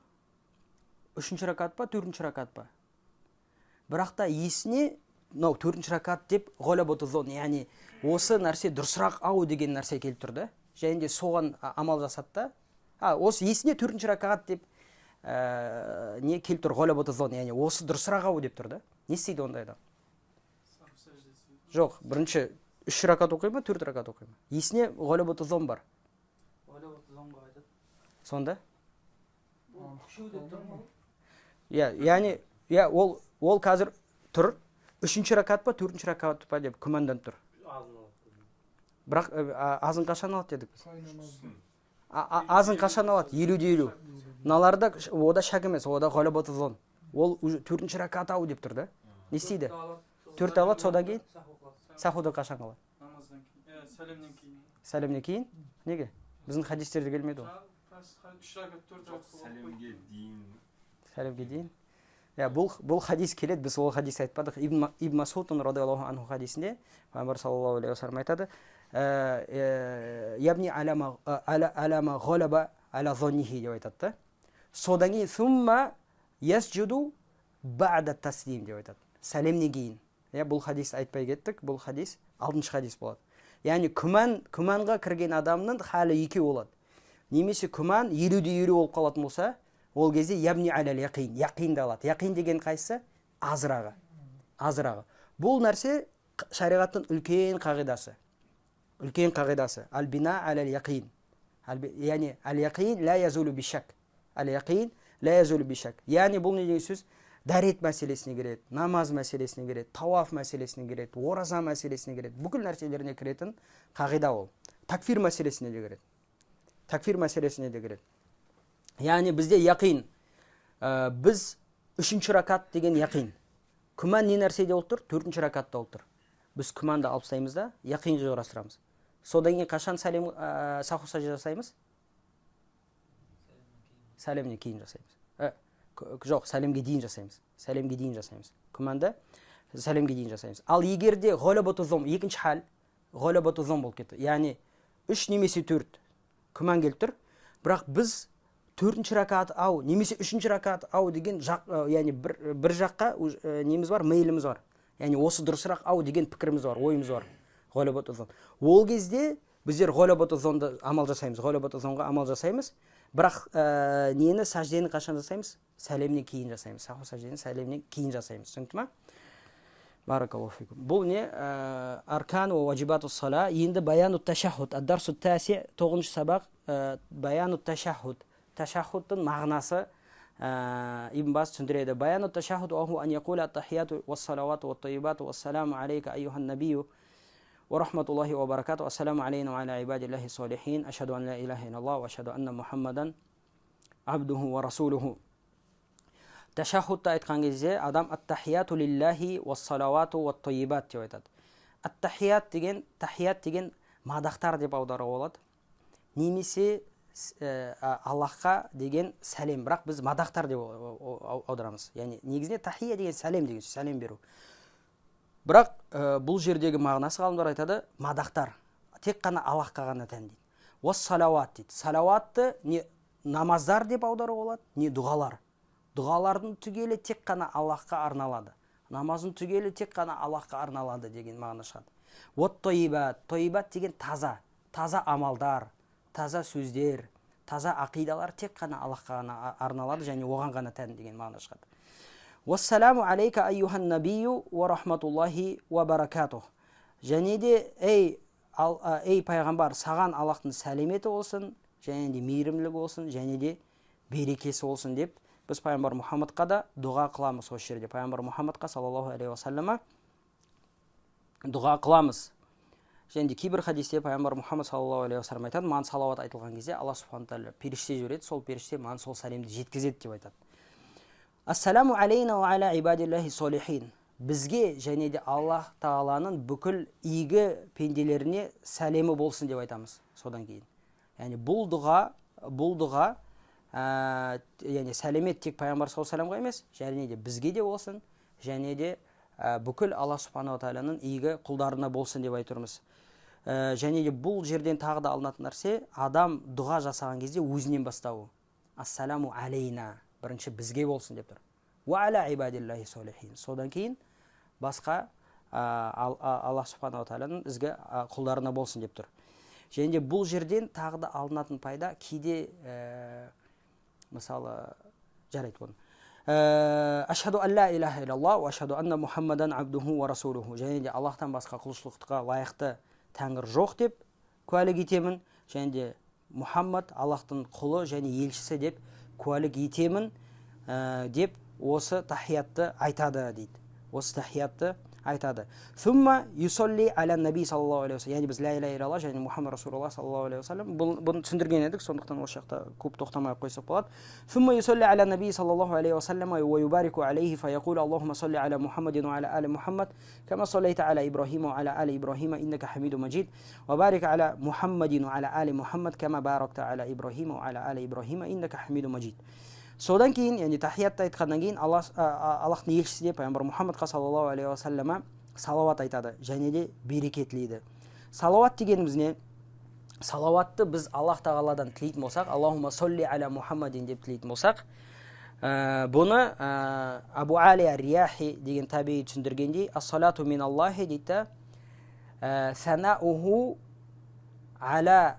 B: 3-ші ракат па, 4-ші ракат па? Бірақ та есіне, 4-ші ракат деп ғолабату зон, яғни осы нәрсе дұрысырақ ау деген нәрсе келіп тұрды. Және де соған амал жасатты. Осы есіне 4-ші ракат деп не келіп тұр, ғолабату зон, яғни осы дұрысырақ ау деп тұрды. Не істейді ондайда? Жоқ, бірінші 3 ракат оқи ма, 4 ракат оқи ма? Есіне ғолабату зон бар. Сонда? Яғни, ол қазір тұр, 3-ші ракат па, 4-ші ракат па деп күмәндан тұр. Бірақ азын қашан алады дедік біз? Азын қашан алады? 50-50. Мыналарда ода шак емес, ода ғолабату зон. Ол 4-ші ракат ау деп тұр да. Не істейді? 4 алады, содан кейін? Сахуды қашан алады? Сәлемнен кейін? Неге? Біздің хадистерде келмеді ол. Сәлемге дейін. Бұл хадис келеді, біз ол хадис айтпадық. Ибн Масудтың радиаллаху анху хадисінде пайғамбар саллаллаху алейхи вассалам айтады: "Ябни алама ғолаба аля зоннихи" деп айтады. Содан кейін сумма ясджуду ба'да таслим деп айтады. Сәлемнен кейін. Бұл хадис айтпай кеттік, бұл хадис 6-шы хадис болады. Яғни күмәнға кірген адамның халі екі болады. Немесе күмән 50-50 болып қалатын болса, ол кезде ябни алал яқин, яқинді алады. Яқин деген қайсы? Азырағы. Бұл нәрсе шариғаттың үлкен қағидасы. Ал-бина алал яқин. Яғни ал-яқин ла язулу бишак. Ал-яқин ла язулу бишак. Яғни бұл не деген сөз? Дәрет мәселесіне кіреді, намаз мәселесіне кіреді, тауаф мәселесіне кіреді, ораза мәселесіне кіреді. Бүкіл нәрселеріне кіретін қағида ол. Такфир мәселесіне де кіреді. Яғни бізде яқин. Біз 3-ші ракат деген яқин. Күмән не нәрседе олтыр? 4-ші ракатта олтыр. Біз күмәнді алып тастаймыз да, яқинға орастырамыз. Содан кейін қашан саху сажда жасаймыз? Сәлемнен кейін жасаймыз. Жоқ, сәлемге дейін жасаймыз. Күмәнді сәлемге дейін жасаймыз. Ал егерде ғолабату зон, екінші хал, ғолабату зон болып кетті. Яғни 3 немесе 4 күмән келіп тұр. Бірақ біз 4-ші ракат ау, немесе 3-ші ракат ау деген яғни бір жаққа неміз бар, мейліміз бар. Яғни осы дұрысырақ ау деген пікіріміз бар, ойымыз бар. Ғолабату зон. Ол кезде біздер ғолабату зонға амал жасаймыз. Бірақ нені, сәждені қашан жасаймыз? Сәлемнен кейін жасаймыз. Саху сәждені сәлемнен кейін жасаймыз. Түсінікті ма? Баракаллаху фикум. Бұл не? Аркан ва ваджибату сала. Енді баяну ташахуд. Ад-дарсу таси, 9-шы сабақ, баяну ташахуд. Ташахудтың мағынасы Ибн Баз түсіндіреді. Баяну ташахуд ваху ан якула ат-тахияту ва-салавату ва-тайибату ва-саламу алейка айюхан набию ورحمة الله وبركاته والسلام علينا وعلى عباد الله الصالحين أشهد أن لا إله إلا الله وأشهد أن محمدا عبده ورسوله. Ташахудта айтқан кезде адам ат-тахияту лиллахи ва-салавату ва-тайибат деп айтады. Ат-тахият деген мадақтар деп аударуға болады. Немесе Аллахқа деген сәлем, бірақ біз мадақтар деп аударамыз. Яғни негізінде тахия деген сәлем деген, сәлем беру. Бірақ бұл жердегі мағынасы ғалымдар айтады, мадақтар тек қана Аллахқа ғана тән дейді. Уас-салауат дейді. Салауатты не намаздар деп аударуға болады, не дұғалар. Дұғалардың түгелі тек қана Аллахқа арналады. Намазың түгелі тек қана Аллахқа арналады деген мағына шығады. Уат-тайибат, тайибат деген таза амалдар, таза сөздер, таза ақидалар тек қана Аллахқа ғана арналады және оған ғана тән деген мағына шығады. Вассаламу алейка айюхан набию ва рахматуллахи ва баракатух. Және де ей пайғамбар, саған Аллахтың сәлеметі болсын, және де мейірімділігі болсын, және де берекесі болсын деп біз пайғамбар Мұхаммадқа да дұға қыламыз. Осы жерде пайғамбар Мұхаммадқа саллаллаху алейхи вассалама дұға қыламыз. Және де кейбір хадисте пайғамбар Мұхаммад саллаллаху алейхи вассалам айтады, маған салауат айтылған кезде Алла субхану тағала періште жібереді, сол періште маған сол сәлемді жеткізеді деп айтады. Ассаламу алейна ва аля ибадиллахи солихин. Бізге және де Аллах тағаланың бүкіл игі пенделеріне сәлемі болсын деп айтамыз содан кейін. Яғни бұл дұға яғни сәлемет тек пайғамбар саллаллаху алейхи емес, және де бізге де болсын, және де бүкіл Алла субханала тағаланың игі құлдарына болсын деп айтырмыз. Және де бұл жерден тағы да алынатын нәрсе, адам дұға жасаған кезде өзінен бастауы. Ассаламу алейна, бірінші бізге болсын деп тұр. Ва аля ибадиллахи солихин. Содан кейін басқа Алла субханала тағаланың ізгі құлдарына болсын деп тұр. Және де бұл жерден тағы да алынатын пайда, кейде мысалы жарайды бұны. Ашхаду ан ла илаха илlallah ва ашхаду анна Мухаммадан абдуху ва расулуху. Және де Аллахтан басқа құлшылыққа лайықты тәңір жоқ деп куәлік етемін. Және де Мұхаммад Аллахтың құлы және елшісі деп куәлік етемін деп осы тахиятты айтады дейді. Осы тахиятты айтады. Сумма юсалли аля наби саллаллаху алейхи вассалам. Яғни біз ла иляха илlallah және Мұхаммад расулуллах саллаллаху алейхи вассалам бұны түсіндірген едік, сондықтан осы жақта көп тоқтамай қойсақ болады. Сумма юсалли аля наби саллаллаху алейхи вассалам ва юбарику алейхи фа яқулу Аллахумма салли аля Мухаммадин ва аля али Мухаммад кама саллайта аля Ибрахима ва аля али Ибрахима иннака хамиду маджид ва барик аля Мухаммадин ва аля али Мухаммад кама баракта аля Ибрахима ва аля али Ибрахима иннака хамиду маджид. Содан кейін, яғни тахиятты айтқаннан кейін Аллахтың елшісі деп пайғамбар Мұхаммадқа саллаллаху алейхи вассалама салауат айтады, және де береке тілейді. Салауат дегеніміз не? Салауатты біз Аллах тағаладан тілейтін болсақ, Аллахумма салли аля Мухаммадин деп тілейтін болсақ, бұны Абу Али ар-Рияхи деген табиғи түсіндіргендей, ас-салату мин Аллахи дейді, санауху аля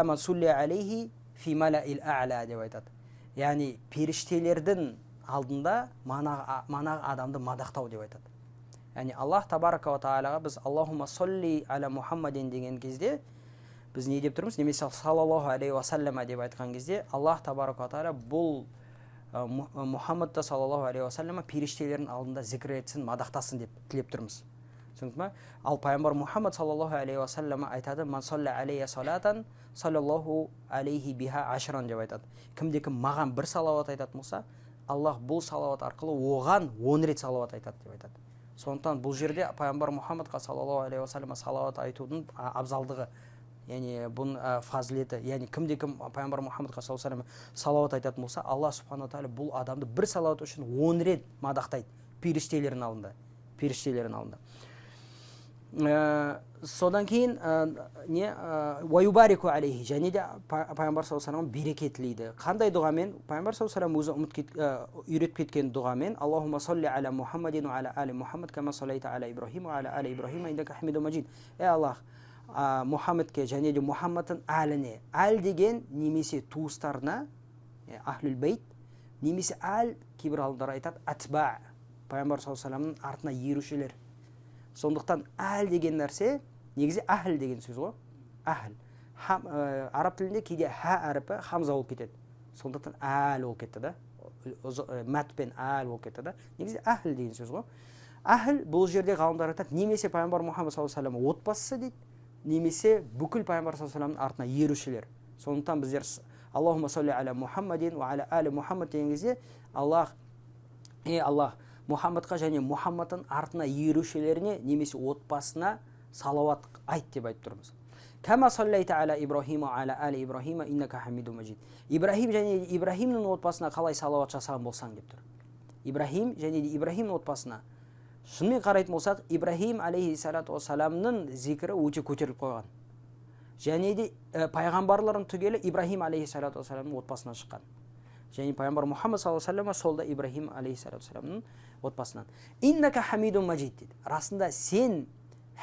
B: ман сулли алейхи фи малаил а'ла деп айтады. Яғни періштелердің алдында манағы адамды мадақтау деп айтады. Яғни Аллах табарака ва таалаға біз Аллахумма салли аля Мухаммадин деген кезде біз не деп тұрмыз? Немесе саллаллаху алейхи вассалама деп айтқан кезде Аллах табарака ва таала бұл Мұхаммадта саллаллаху алейхи вассалама періштелердің алдында зікір етсін, мадақтасын деп тілеп тұрмыз. Түсіндің ме? Ал пайғамбар Мұхаммад саллаллаху алейхи вассалама айтады: "Ман салла алейя салатан, саллаллаху алейхи биха ашран" деп айтады. Кімде-кім маған бір салауат айтатын болса, Аллах бұл салауат арқылы оған 10 рет салауат айтады деп айтады. Сондықтан бұл жерде пайғамбар Мұхаммадқа саллаллаху алейхи вассалама салауат айтудың абзалдығы, яғни бұның фазилеті, яғни кімде-кім пайғамбар Мұхаммадқа саллаллаху алейхи вассалама салауат айтатын болса, Алла субхана тағала бұл адамды бір салауат үшін 10 рет мадақтайды періштелердің алдында. Содан кейін уаюбарику алейхи, және де пайғамбар саллаллаху алейхи вассалам береке тілейді. Қандай дұғамен? Пайғамбар саллаллаху алейхи вассалам өзі үйретіп кеткен дұғамен: "Аллахумма салли аля Мухаммадин ва аля али Мухаммад кама саллайта аля Ибрахим ва аля али Ибрахима иннака хамиду маджид". Аллах, Мұхаммадке және де Мұхаммадтың әліне, әл деген немесе туыстарына, ахлул бейт, немесе әл, кейбір ғалымдар айтады, атба, пайғамбар саллаллаху алейхи вассаламның артына ерушілер. Сондықтан әл деген нәрсе, негізі әхіл деген сөз ғой. Әхіл. Араб тілінде кейде ха әріпі хамза болып кетеді. Сондықтан әл болып кетті да. Мәтпен әл болып кетті да. Негізі әхіл деген сөз ғой. Әхіл бұл жерде ғалымдар айтады, немесе пайғамбар Мұхаммад саллаллаху алейхи вассалам отбасысы дейді, немесе бүкіл пайғамбар саллаллаху алейхи вассаламның артына ерушілер. Сондықтан біздер Аллахумма салли аля Мухаммадин ва аля али Мухаммад деген кезде Аллах Мұхаммадқа және Мұхаммадтың артына ерушілеріне немесе отбасына салауат айт деп айтып тұрмыз. Кама саллайта аля Ибрахима ва аля али Ибрахима иннака хамиду маджид. Ибрахим және Ибрахимнің отбасына қалай салауат жасаған болсаң деп тұр. Ибрахим және Ибрахимнің отбасына шынымен қарайтын болсақ, Ибрахим алейхиссалату вассаламның зикірі өте көтеріліп қойған. Және де пайғамбарлардың түгелі Ибрахим алейхиссалату вассаламның отбасынан шыққан. Және пайғамбар Мұхаммад саллаллаху алейхи вассалам сол да Ибрахим алейхиссалату вассаламның отбасынан. Иннака хамиду маджид дейді. Расында сен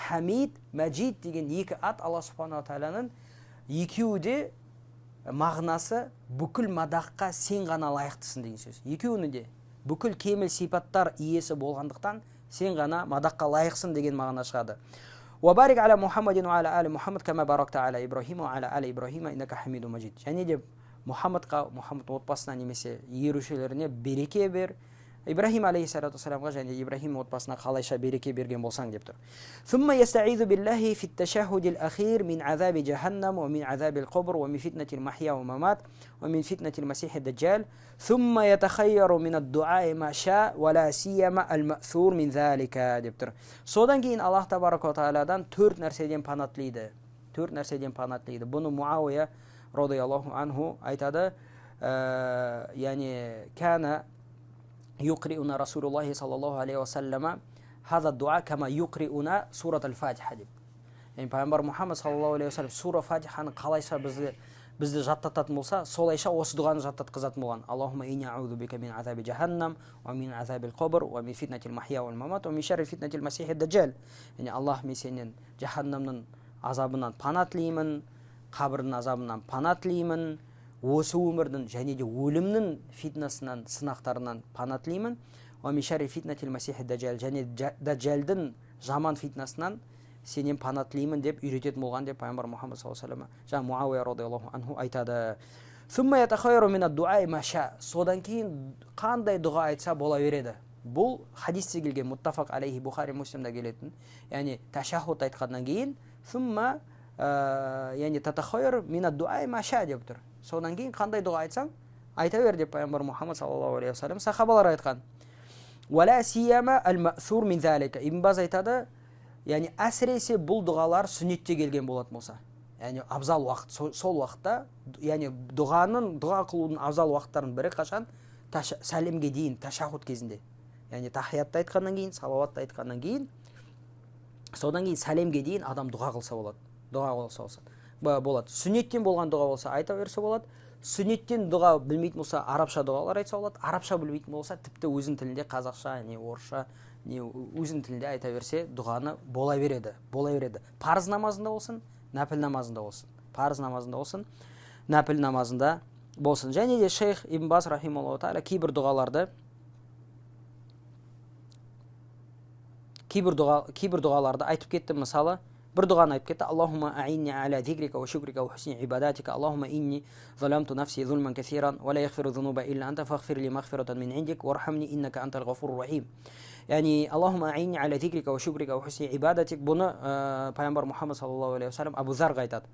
B: Хамид, Маджид деген екі ат Алла субхана тағаланың екеуі де мағынасы бүкіл мадаққа сен ғана лайықтысың деген сөз. Екеуінің де бүкіл кемел сипаттар иесі болғандықтан сен ғана мадаққа лайықсың деген мағына шығады. Уабарик аля Мухаммадин ва аля али Мухаммад кама баракта аля Ибрахима ва аля али Ибрахима иннака хамиду маджид. Және де Мұхаммадқа, Мұхаммад отбасына немесе ерушілеріне береке бер. Ибрахим алейхиссалату вассаламға және Ибрахим отбасына қалайша береке берген болсаң деп тұр. Thumma yasta'idhu billahi fi at-tashahhud al-akhir min 'adhab jahannam wa min 'adhab al-qabr wa min fitnati al-mahya wa mamat wa min fitnati al-masih ad-dajjal. Thumma yatakhayyaru min ad-du'a ma sha'a wa la siyama al-ma'thur min dhalika деп тұр. Содан кейін Аллах табарака ва тааладан 4 нәрседен пана тілейді. Бұны Муауия радиаллаху анху айтады: يعني كان يقرئنا رسول الله صلى الله عليه وسلم هذا الدعاء كما يقرئنا سورة الفاتحة деп. Yani Пайғамбар Мұхаммад саллаллаху алейхи вассалам сура Фатиханы қалайша бізді жаттататын болса, солайша осы дұғаны жаттатқызатын болған. Аллахумма инни аузу бика мин азаби джаханнам, ва мин азабил қабр, ва мин фитнатил махия вал мамат, ва мин шарри фитнатил масихи даджал. Yani Аллах, мен сенен жаханнамның азабынан пана тілеймін, қабірдің азабынан пана тілеймін, осы өмірдің және де өлімнің фитнасынан, сынақтарынан пана тілеймін. Ва мин шарри фитнатил масихи даджал, және даджалдың жаман фитнасынан сенен пана тілеймін деп үйрететін болған деп пайғамбар Мұхаммад саллаллаху алейхи вассалам жаңа Муауия радиаллаху анху айтады. Сумма ятахайру мин ад-дуа маша. Содан кейін қандай дұға айтса бола береді. Бұл хадисте келген, муттафақ алейхи, Бухари Муслимде келетін. Яғни ташаххуд айтқаннан кейін сумма яғни татахайру мин ад-дуа маша деп тұр. Содан кейін қандай дұға айтсаң айта бер деп пайғамбар Мұхаммад саллаллаху алейхи вассалам сахабалар айтқан. Вала сияма ал-маъсур мин залика. Ибн Баз айтады, яғни әсіресе бұл дұғалар сүннетте келген болатын болса, яғни абзал уақыт, сол уақытта, яғни дұға қылудың абзал уақыттарының бірі қашан? Сәлемге дейін, ташаххуд кезінде. Яғни тахиятты айтқаннан кейін, салауатты айтқаннан кейін, содан кейін сәлемге дейін адам дұға қылса болады. Дұға қылса болады. Сүннеттен болған дұға болса айта берсе болады. Сүннеттен дұға білмейтін болса арабша дұғалар айтса болады. Арабша білмейтін болса тіпті өзінің тілінде қазақша, не орысша, не өзінің тілінде айта берсе дұғаны бола береді. Парыз намазында болсын, нәпіл намазында болсын. Парыз намазында болсын, нәпіл намазында болсын. Және де шейх Ибн Баз рахималлаху тағала кейбір дұғаларды айтып кетті. Мысалы, бір дұғаны айтып кетті. Аллахумма а'инни аля зикрика ва шукрика ва хусни ибадатика. Аллахумма inni заламту нафси зульман касиран ва ла яғфиру зунуба илля анта фағфир ли мағфирatan min индик вархамни иннака антал ғафурur рахим. Яғни Аллахумма а'инни аля зикрика ва шукрика ва хусни ибадатик. Бұны пайғамбар Мұхаммад саллаллаху алейхи вассалам Абу Зарға айтады.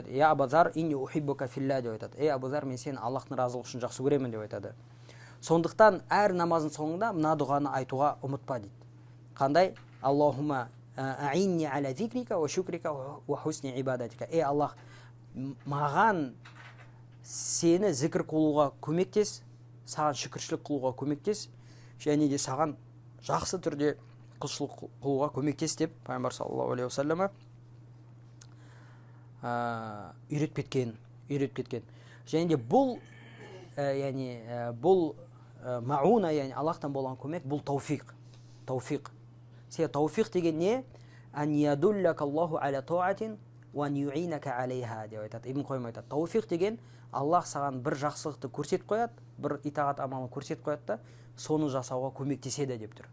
B: Я Абу Зар инни ухиббука филля деп айтады. Ей Абу Зар, мен сені Аллахтың разылығы үшін жақсы көремін деп айтады. Сондықтан әр намазың соңында мына дұғаны айтуға ұмытпа дейді. Қандай? Аллахумма а'инни аля зикрика ва шукрика ва хусни ибадатика. Ей Аллах, маған сені зікір қылуға көмектес, саған шүкіршілік қылуға көмектес, және де саған жақсы түрде құлшылық қылуға көмектес деп пайғамбар саллаллаху алейхи вассалама үйретіп кеткен. Және де бұл мауна, яғни Аллахтан болған көмек, бұл тауфиқ. Тауфиқ деген не? Ан ядуллака Аллаху аля таатин ва ан юинака алейха деп айтады. Ибн Қойым айтады. Тауфиқ деген Аллах саған бір жақсылықты көрсетіп қояды, бір итағат амалын көрсетіп қояды да, соны жасауға көмектеседі деп тұр.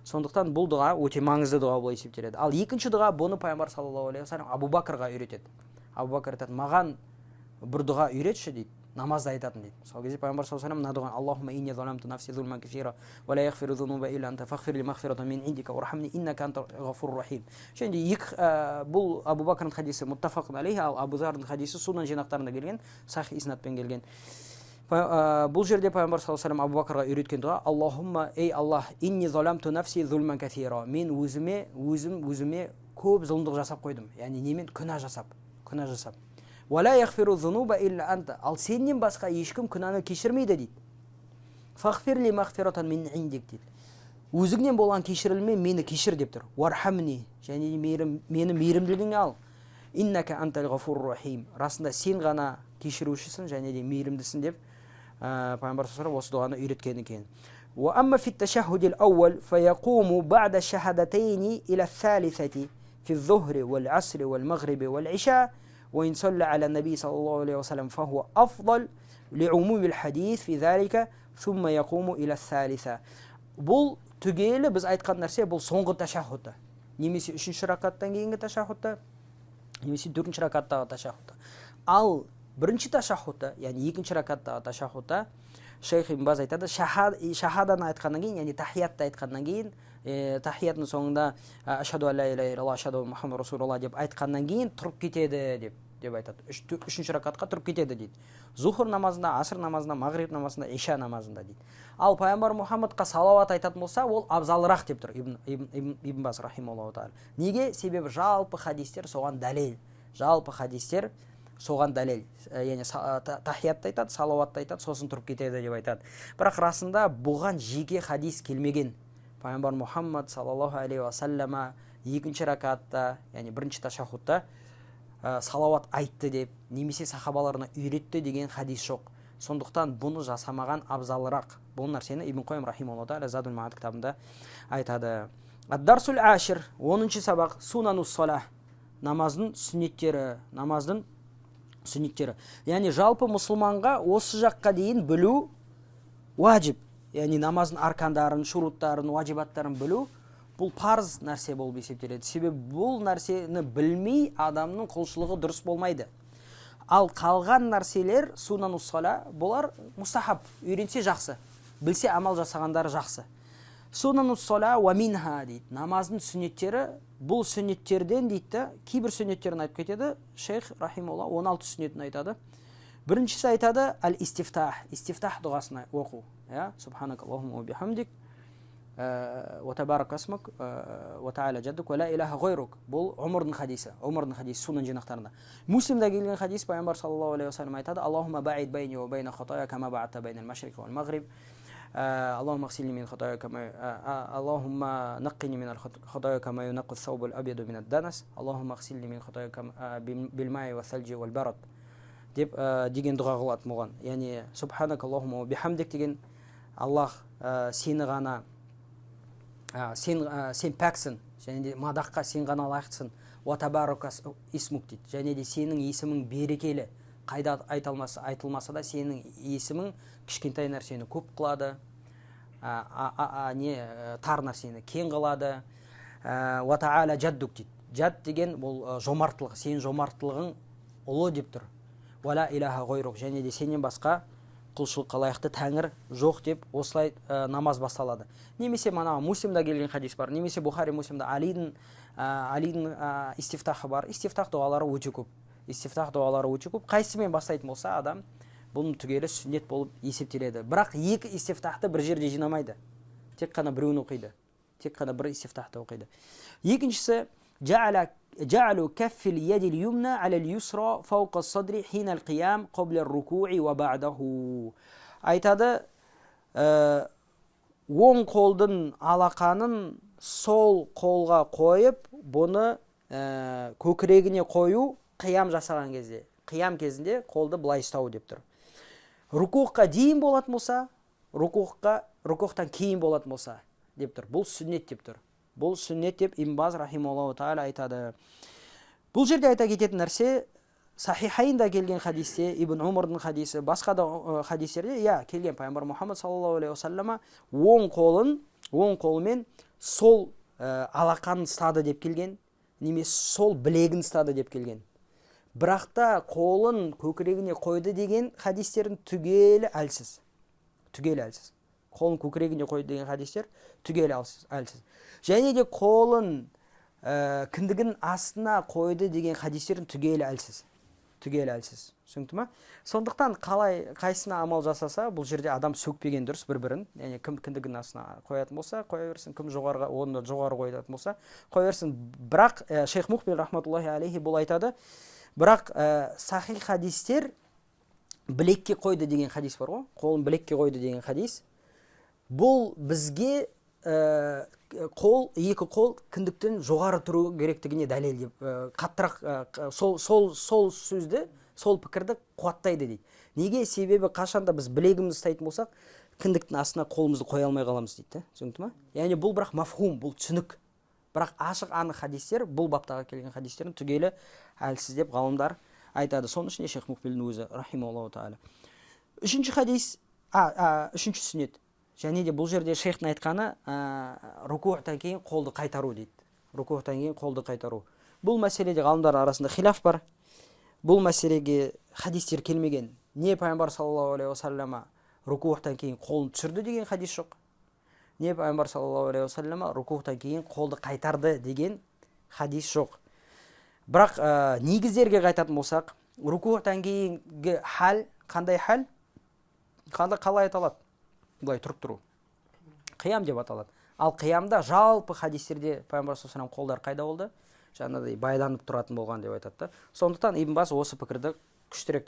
B: Сондықтан бұл дұға өте маңызды дұға болып есептеледі. Ал екінші дұға, бұны пайғамбар саллаллаху алейхи вассалам Абу Бакрға үйретеді. Абу Бакр айтады, маған бір дұға үйретші дейді, намазда айтатын дейді. Сол кезде пайғамбар саллаллаху алейхи вассалам мына дұғаны: Аллахумма инни заламту нафси зульман касира ва ла яғфиру зунуба илля анта фағфир ли мағфирatan min индика вархамни иннака анта ғафурur рахим. Және бұл Абу Бакрның хадисі муттафақун алейхи, ал Абу Зардың хадисі Сунан жинақтарында келген, сахих иснадпен келген. Бұл жерде пайғамбар саллаллаху алейхи вассалам Абу Бакрға үйреткен дұға: Аллахумма, ей Аллах, инни заламту нафси зульман касира. Мен өзіме көп зұлымдық жасап қойдым. Яғни немен? Күнә жасап. Ва ла яғфиру зунуба илля анта. Ал сеннен басқа ешкім күнәні кешірмейді дейді. Фағфир ли мағфирatan min индик дейді. Өзіңнен болған кешірілме мені кешір деп тұр. Вархамни, және мені мейірімділігіңе ал. Иннака антал ғафурur рахим. Расында сен ғана кешірушісің және де мейірімдісің деп пайғамбар саллаллаху алейхи вассалам осы дұғаны үйреткен екен. Ва амма фи ташаххуд ал-аувал фаяқуму ба'да шахадатайни иля ас-салисати фи az-zuhri wal-'asri wal-maghribi wal-'isha wa in salla 'ala an-nabi sallallahu alayhi wa sallam fa huwa afdal li'umumi al-hadith fi dhalika thumma yaqumu ila as-salisa. Бұл түгелі біз айтқан нәрсе, бұл соңғы ташаххудта, немесе 3-ші ракаттан кейінгі ташаххудта, немесе 4-ші ракаттағы ташаххудта. Ал бірінші ташаххудта, яғни 2-ші ракаттағы ташаххудта, шейх Ибн Баз айтады, шахаданы айтқаннан кейін, яғни тахиятты айтқаннан кейін, тахияттың соңында ашхаду ан ла иляха иллаллах ашхаду анна Мухаммад расулуллах деп айтқаннан кейін тұрып кетеді деп айтады. 3-ші ракатқа тұрып кетеді дейді. Зухр намазында, аср намазында, мағриб намазында, иша намазында дейді. Ал пайғамбар Мұхаммадқа салауат айтатын болса, ол абзалырақ деп тұр Ибн Баз рахималлаху тағала. Неге? Себебі жалпы хадистер соған дәлел. Жалпы хадистер соған дәлел. Яғни тахиятты айтады, салауатты айтады, сосын тұрып кетеді деп айтады. Бірақ расында бұған жеке хадис келмеген. Пайғамбар Мұхаммад саллаллаху алейхи уассалама екінші ракатта, яғни бірінші ташахудта салауат айтты деп, немесе сахабаларына үйретті деген хадис жоқ. Сондықтан бұны жасамаған абзалырақ. Бұл нәрсені Ибн Қойым рахимахуллаху тағала Задул Маад кітабында айтады. Ад-дарсул ашир, 10-ші сабақ, сунанус салах, намаздың сүннеттері, намаздың сүннеттері. Яғни жалпы мұсылманға осы жаққа дейін білу уәжіп. Яғни намаздың аркандарын, шуруттарын, уәжибаттарын білу бұл парыз нәрсе болып есептеледі. Себебі бұл нәрсені білмей адамның құлшылығы дұрыс болмайды. Ал қалған нәрселер сунанус сала, бұлар мустахаб, үйренсе жақсы, білсе амал жасағандары жақсы. Сунанус сала ва минха дейді. Намаздың сүннеттері, бұл сүннеттерден дейді, кейбір сүннеттерін айтып кетеді. Шейх рахималла 16 сүннетін айтады. Біріншісі айтады әл-истифтах, истифтах дұғасына оқу. Субханак Аллахума ва бихамдик, ва табарак асмак, ва та'аля жаддук, ва ла илаха гойрук. Бұл Умардың хадисі, сунан жинақтарында. Муслимда келген хадис, пайғамбар саллаллаху алейхи ва саллям айтады: Аллахума ба'ид байни ва байна хатая кама бa'адта байна ал-машриқи вал магриб. Аллахума гсилни мин хатая кама Аллахума наққини мин al-хатая кама юнаққу ас-саубу ал-абьяду мин ад-данас. Аллахума гсилни мин хатая кама бил-маи ва салджи вал барад. Деп деген дұға қылады мұған. Яғни субханак Аллахума ва бихамдик деген Аллах сені ғана сен пәксің, және де мадаққа сен ғана лайықтысың. Ва табарак исмук дейді. Және де сенің есімің берекелі. Қайда айтылмаса да сенің есімің кішкентай нәрсені көп қылады, тар нәрсені кең қылады. Ва та'аля жаддук дейді. Жад деген бұл жомарттылық, сенің жомарттылығың ұлы деп тұр. Ва ла илаха гойрук, және де сенен басқа құлшылыққа лайықты тәңір жоқ деп осылай намаз басталады. Немесе мана Муслимда келген хадис бар, немесе Бухари Муслимда Алидің истифтахы бар. Истифтах дұғалары өте көп. Истифтах дұғалары өте көп. Қайсымен бастайтын болса адам, бұның түгелі сүннет болып есептеледі. Бірақ екі истифтахты бір жерде жинамайды. Тек қана біреуін оқиды. Тек қана бір истифтахты оқиды. Екіншісі جعلوا كف اليد اليمنى على اليسرى فوق الصدر حين القيام قبل الركوع وبعده. Айтады, оң қолдың алақанын сол қолға қойып, бұны көкірегіне қою қиям жасаған кезде. Қиям кезінде қолды былай ұстау деп тұр. Рукуққа дейін болатын болса, рукуқтан кейін болатын болса деп тұр. Бұл сүннет деп тұр. Бұл сүннет деп Ибн Баз рахимахуллаху тағала айтады. Бұл жерде айта кететін нәрсе, Сахихайнда келген хадисте, Ибн Умардың хадисі, басқа да хадистерде келген пайғамбар Мұхаммад саллаллаху алейхи уассалама оң қолымен сол алақанын ұстады деп келген, немесе сол білегін ұстады деп келген. Бірақ та қолын көкірегіне қойды деген хадистердің түгелі әлсіз. Қолын көкірегіне қойды деген хадистер түгелі әлсіз. Және де қолын кіндігін астына қойды деген хадистердің түгелі әлсіз. Түсінікті ма? Сондықтан қайсына амал жасаса, бұл жерде адам сөкпеген дұрыс бір-бірін. Яғни кім кіндігін астына қоятын болса, қоя берсін, кім жоғары қоятын болса, қоя берсін. Бірақ Шейх Мухбил рахматуллахи алейхи бұл айтады. Бірақ сахих хадистер білекке қойды деген хадис бар ғой. Қолын білекке қойды деген хадис. Бұл бізге екі қол кіндіктен жоғары тұру керектігіне дәлел деп қаттырақ сол сөзді, сол пікірді қуаттайды дейді. Неге? Себебі қашанда біз білегімізді ұстайтын болсақ, кіндіктің астына қолымызды қоя алмай қаламыз дейді. Түсінікті ме? Яғни бұл бірақ мафхум, бұл түсінік. Бірақ ашық анық хадистер, бұл баптағы келген хадистердің түгелі әлсіз деп ғалымдар айтады. Соның ішінде Шейх Мухбилдің өзі рахимахуллаху тағала. Үшінші хадис, үшінші сүннет. Және де бұл жерде шейхтің айтқаны рукуқтан кейін қолды қайтару дейді. Бұл мәселеде ғалымдар арасында хилаф бар. Бұл мәселеге хадистер келмеген. Не пайғамбар саллаллаху алейхи уассалама рукуқтан кейін қолын түсірді деген хадис жоқ. Не пайғамбар саллаллаху алейхи уассалама рукуқтан кейін қолды қайтарды деген хадис жоқ. Бірақ негіздерге қайтатын болсақ, рукуқтан кейінгі хал қандай хал? Қалай айталады? Бұлай тұрып тұру. Қиям деп аталады. Ал қиямда жалпы хадистерде пайғамбар саллаллаху алейхи қолдар қайда болды? жаңағыдай байланып тұратын болған деп айтады да. Сондықтан Ибн Баз осы пікірді күштірек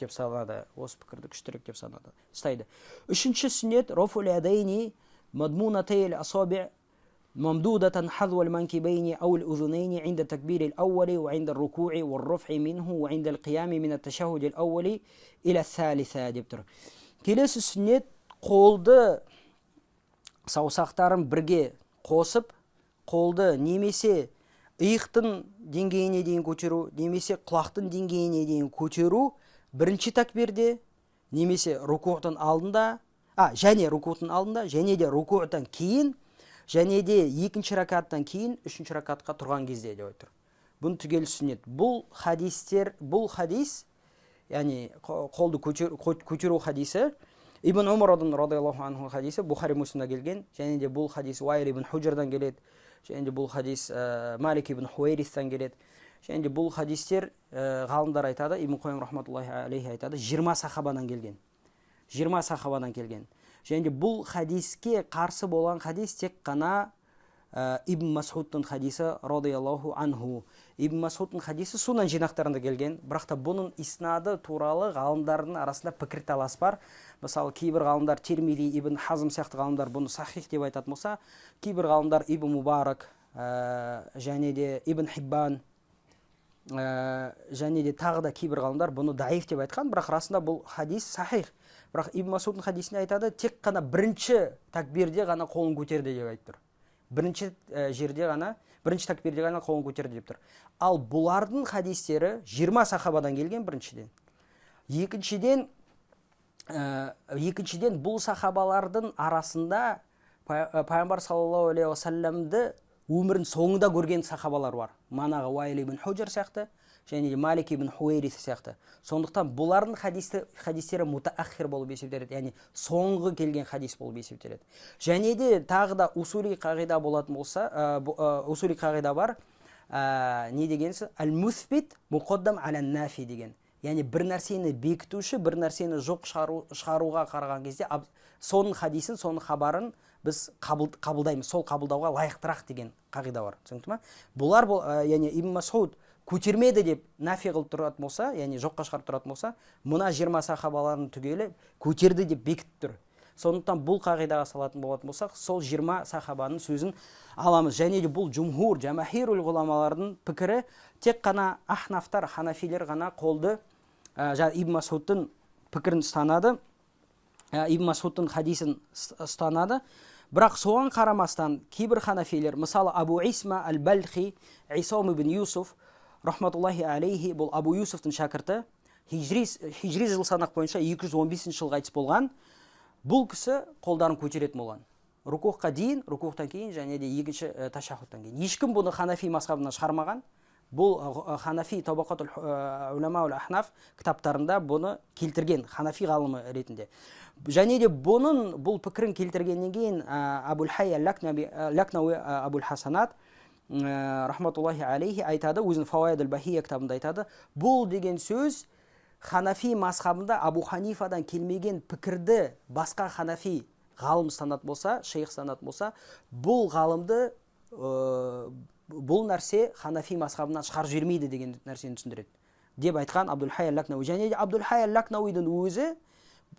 B: деп санады. Ұстайды. Үшінші сүннет рофул ядайни мадмунатайл асаби' ممدودة حذو المنكبين أو الأذنين عند التكبير الأول وعند الركوع والرفع منه وعند القيام من التشهد الأول إلى الثالثة деп тұр. Келесі сүннет қолды саусақтарын бірге қосып, қолды немесе иықтың деңгейіне дейін көтеру, немесе құлақтың деңгейіне дейін көтеру бірінші такбирде, немесе рукуътың алдында, және де рукуътан кейін, және де екінші ракаттан кейін үшінші ракатқа тұрған кезде деп айтыр. Бұны түгел сүннет. Бұл хадис, яғни қолды көтеру хадисі, Ибн Умардан радиаллаху анху хадисі Бухари Муслимда келген, және де бұл хадис Уайл ибн Худжардан келеді, және де бұл хадис Малик ибн Хуайристан келеді. Және де бұл хадистер ғалымдар айтады, Ибн Қойым рахматуллахи алейхи айтады, 20 сахабадан келген. Және де бұл хадиске қарсы болған хадис тек қана Ибн Масудтың хадисі радиаллаху анху. Ибн Масудтың хадисі Сунан жинақтарында келген, бірақ та бұның иснады туралы ғалымдардың арасында пікірталас бар. Мысалы, кейбір ғалымдар Тирмизи, Ибн Хазм сияқты ғалымдар бұны сахих деп айтатын болса, кейбір ғалымдар Ибн Мубарак, және де Ибн Хиббан, және де тағы да кейбір ғалымдар бұны даиф деп айтқан, бірақ расында бұл хадис сахих. Бірақ Ибн Масудтың хадисінде айтады, тек қана бірінші такбирде ғана қолын көтерді деп айтып тұр. Бірінші такбирде ғана қолын көтерді деп тұр. Ал бұлардың хадистері 20 сахабадан келген біріншіден. Екіншіден бұл сахабалардың арасында пайғамбар саллаллаху алейхи уассаламды өмірін соңында көрген сахабалар бар. Манағы Уайл ибн Худжар сияқты, және де Малик ибн Хуайрис сияқты. Сондықтан бұлардың хадистері мутаахир болып есептеледі, яғни соңғы келген хадис болып есептеледі. Және де тағы да усули қағида болатын болса, усули қағида бар, не дегенсі? Әл-муспит муқаддам аля-нафи деген. Яғни бір нәрсені бекітуші, бір нәрсені жоқ шығаруға қараған кезде, соның хадисін, соның хабарын біз қабылдаймыз, сол қабылдауға лайықтырақ деген қағида бар. Түсінікті ме? Бұлар, яғни Ибн Масуд көтермеді деп нафи қылып тұратын болса, яғни жоққа шығарып тұратын болса, мына 20 сахабаларын түгелі көтерді деп бекітіп тұр. Сондықтан бұл қағидаға салатын болатын болсақ, сол 20 сахабаның сөзін аламыз. Және де бұл джумхур, жамахирул ғуламалардың пікірі, тек қана ахнафтар, ханафилер ғана қолды Ибн Масудтың пікірін ұстанады, Ибн Масудтың хадисін ұстанады. Бірақ соған қарамастан кейбір ханафилер, мысалы Абу Исма Аль-Балхи, Исам ибн Юсуф рахматуллахи алейхи, бұл Абу Юсуфтың шәкірті, хижри жыл санақ бойынша 215 жылға қайтыс болған. Бұл кісі қолдарын көтеретін болған. Рукуққа дейін, рукуқтан кейін, және де екінші ташахудтан кейін. Ешкім бұны ханафи мазхабынан шығармаған. Бұл ханафи табақатул уламаул ахнаф кітаптарында бұны келтірген, ханафи ғалымы ретінде. Және де бұл пікірін келтіргеннен кейін Абул Хайя Лакнауи Абул Хасанат рахматуллахи алейхи айтады, өзінің Фауайдул Бахия кітабында айтады, бұл деген сөз ханафи мазхабында Абу Ханифадан келмеген пікірді басқа ханафи ғалым станат болса, шейх станат болса, бұл ғалымды бұл нәрсе ханафи мазхабынан шығарып жібермейді деген нәрсені түсіндіреді деп айтқан Абдул Хайя Лакнауи. Және де Абдул Хайя Лакнауидің өзі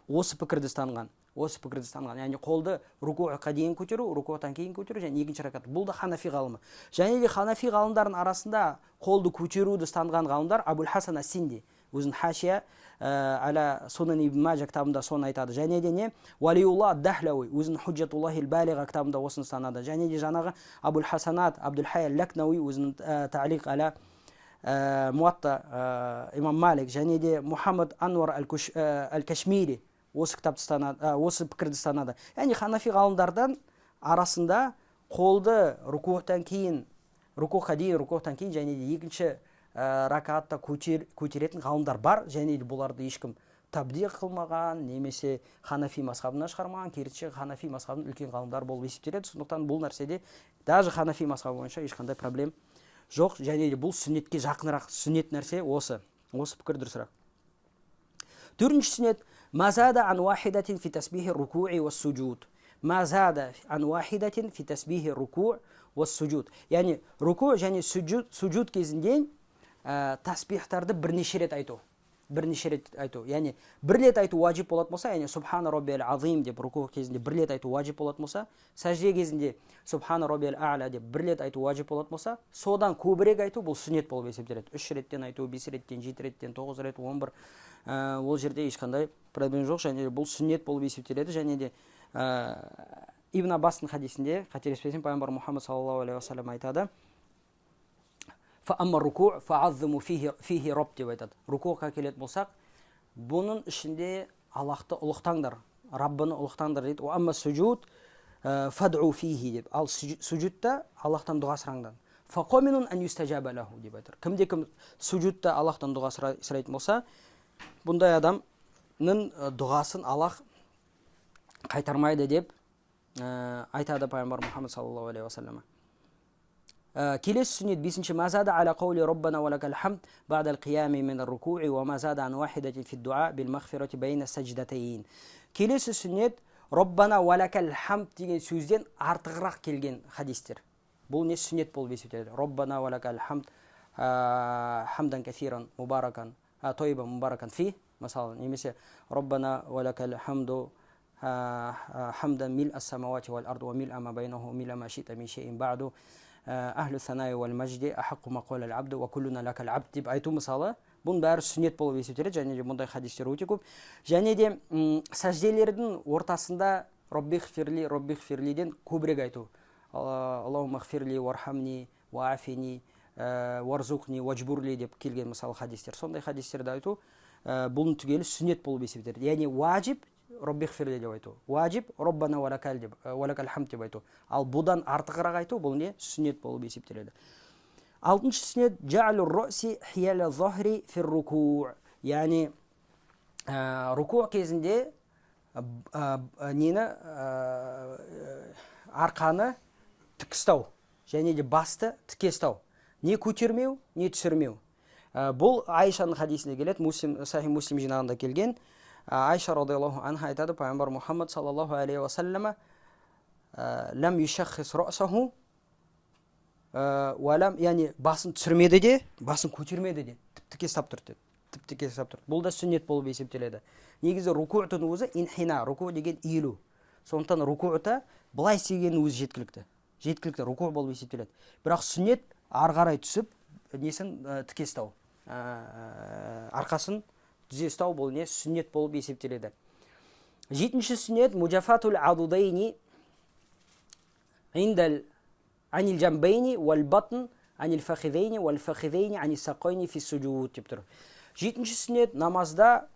B: осы пікірді станған. Яғни қолды рукуға дейін көтеру, рукуғатан кейін көтеру, және екінші ракат. Бұл да ханафи ғалымы. Және де ханафи ғалымдардың арасында қолды көтеруді станған ғалымдар Абул Хасан ас-Синди, өзінің хашия аля Сунан ибн Маджа кітабында соны айтады. Және де не Валиулла Дахлауи өзінің Худжатуллахи ал-Балиға кітабында осыны станады. Және де жаңағы Абул Хасанат Абдул Хайя Лакнауи өзінің таълиқ аля Муатта имам Малик, және де Мухаммад Анвар ал-Кашмири осы кітапты станады, осы пікірді станады. Яғни ханафи ғалымдардан арасында қолды рукуғтан кейін, және де екінші ракатта көтеретін ғалымдар бар, және де бұларды ешкім табдиқ қылмаған, немесе ханафи мазхабына шығармаған, керісінше ханафи мазхабының үлкен ғалымдар болып есептеледі. Сондықтан бұл нәрседе даже ханафи мазхабы бойынша ешқандай проблем жоқ, және де бұл сүннетке жақынырақ сүннет нәрсе осы пікір дұрысырақ. Төртінші сүннет мазада ан вахидатин фи тасбихи рукуи ва суджуд. Мазада ан вахидатин фи тасбихи рукуи уас-суджуд. Яғни руку және суджуд кезінде таспихтарды бірнеше рет айту. Яғни бір рет айту важип болатын болса, яғни субхана роббиал азим деп руку кезінде бір рет айту важип болатын болса, сәжде кезінде субхана роббиал а'ля деп бір рет айту важип болатын болса, содан көбірек айту бұл сүннет болып есептеледі. 3 реттен айту, 5 реттен, 7 реттен, 9 рет, 11 ол жерде ешқандай проблема жоқ, және бұл сүннет болып есептеледі. Және де Ибн Аббастың хадисінде, қателеспесем, пайғамбар Мұхаммад саллаллаху алейхи ва саллям айтады: «Фаамма руку фааззиму фихи рабб» деп айтады. Рукуға келетін болсақ, бұның ішінде Аллахты ұлықтаңдар, Раббыны ұлықтаңдар дейді. «Ва амма суджуд фад'у фихи» деп. Ал суджудта Аллахтан дұға сұраңдар. «Фақоминун ан юстажаба лаху» деп айтады. Кім суджудта Аллахтан дұға сұрайтын болса, бұндай адамның дұғасын Аллах қайтармайды деп айтады пайғамбар Мұхаммад саллаллаху алейхи ва саллям. Келесі сүннет 5-ші: «Мазада аля қаули роббана ва лакал хамд ба'да ал-қиями мин ар-руку'i ва мазада ан вахидатин фи ад-ду'a бил мағфирати байна садждатайин». Келесі сүннет роббана ва лакал хамд деген сөзден артығырақ келген хадистер. Бұл не сүннет болып есептеледі. Роббана ва лакал хамд хамдан кафиран мубаракан тойбан мубаракан фи, мысалы, немесе роббана ва лакал хамду хамдан мил ас-самавати вал арду ва мил ама байнаху мил ама шита мин шейин ба'ду ахлу санай вал мажди ахаққу ма қала ал-абду ва куллуна лакал абд деп айту, мысалы, бұның бәрі сүннет болып есептеледі. Және де мұндай хадистер өте көп. Және де сәжделердің ортасында роббихфирлиден көбірек айту. Аллахумма гфирли вархамни ва афини варзуқни ваджбурли деп келген, мысалы, хадистер. Сондай хадистерді айту бұның түгелі сүннет болып есептеледі. Яғни важиб роббихфирли деп айту, важиб роббана ва лакал хамд деп айту. Ал бұдан артығырақ айту бұл не? Сүннет болып есептеледі. 6-шы сүннет жа'лу р-раси хияла зохри фи руку'. Яғни руку кезінде арқаны тік ұстау және де басты тіке ұстау. Не көтермеу, не түсірмеу. Бұл Айшаның хадисінде келеді, Сахи Муслим жинағында келген. Айша радиаллаху анха айтады, пайғамбар Мұхаммад саллаллаху алейхи ва саллама лам юшаххис росаху ва лам, яғни басын түсірмеді де, басын көтермеді де, тіке ұстап тұрды. Бұл да сүннет болып есептеледі. Негізі руку'тың өзі инхина, руку деген иілу. Сондықтан руку'та былай істеген өзі жеткілікті руку болып есептеледі. Бірақ сүннет ары қарай түсіп, несін тіке ұстау, арқасын түзе ұстау, бұл не? Сүннет болып есептеледі. 7-ші сүннет муджафатул адудайни индал анил джамбайни вал батн анил фахидайни вал фахидайни анил сақойни фи суджуд деп тұр. 7-ші сүннет намазда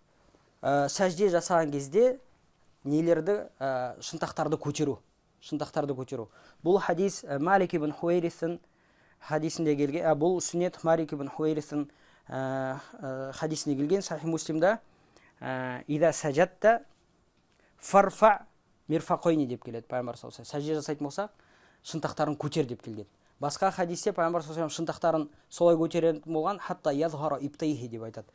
B: сәжде жасаған кезде нелерді, шынтақтарды көтеру. Бұл хадис Малик ибн Хуайристің хадисінде келген. Бұл сүннет Малик ибн Хуайристің хадисіне келген. Сахи Муслимда ида сажатта фарфа мирфақойни деп келеді. Пайғамбар саллаллаху алейхи ва саллям сәжде жасайтын болсақ, шынтақтарын көтер деп келген. Басқа хадисте пайғамбар саллаллаху алейхи ва саллям шынтақтарын солай көтеретін болған, хатта язхара ибтайхи деп айтады.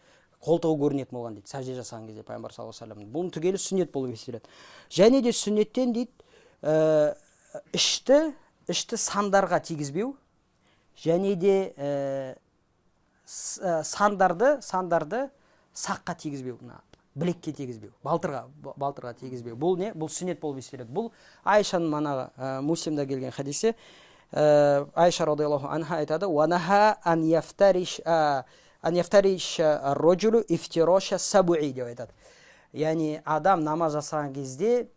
B: Қолтығы көрінетін болған дейді, сәжде жасаған кезде пайғамбар саллаллаху алейхи ва саллям. Бұның түгелі сүннет болып есептеледі. Және де сүннеттен дейді, ішті сандарға тигізбеу, және де сандарды саққа тигізбеу, білекке тигізбеу, балтырға тигізбеу. Бұл не? Бұл сүннет болып есептеледі. Бұл Айшаның манағы Муслимда келген хадисте. Айша радиаллаху анха айтады: "Ва наха ан яфтариш ар-раджулу ифтироша сабуи" деп айтады. Яғни адам намаз жасаған кезде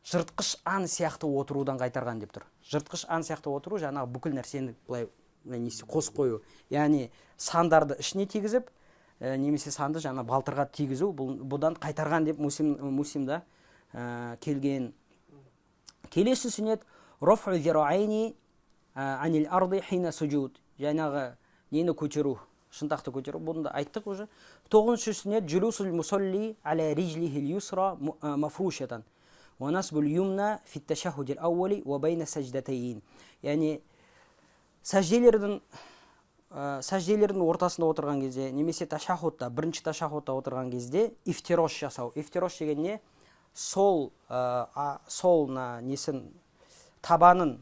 B: жыртқыш ан сияқты отырудан қайтарған деп тұр. Жыртқыш ан сияқты отыру жаңағы бүкіл нәрсені былай қосып қою. Яғни сандарды ішіне тигізіп, немесе санды жаңа балтырға тигізу, бұдан қайтарған деп Муслимда келген. Келесі сүннет раф'у зирайни анил арди хина суджуд. Жаңағы нені көтеру, шынтақты көтеру. Бұны да айттық уже. 9-шы сүннет жулусул мусалли аля риджлихил юсра мафрушатан ва насбул юмна фи ат-ташаххуд ал-аввали ва байна садждатайин. Яғни сәжделердің ортасында отырған кезде, немесе ташахудта, бірінші ташахудта отырған кезде ифтирош жасау. Ифтирош деген не? Сол несін табанын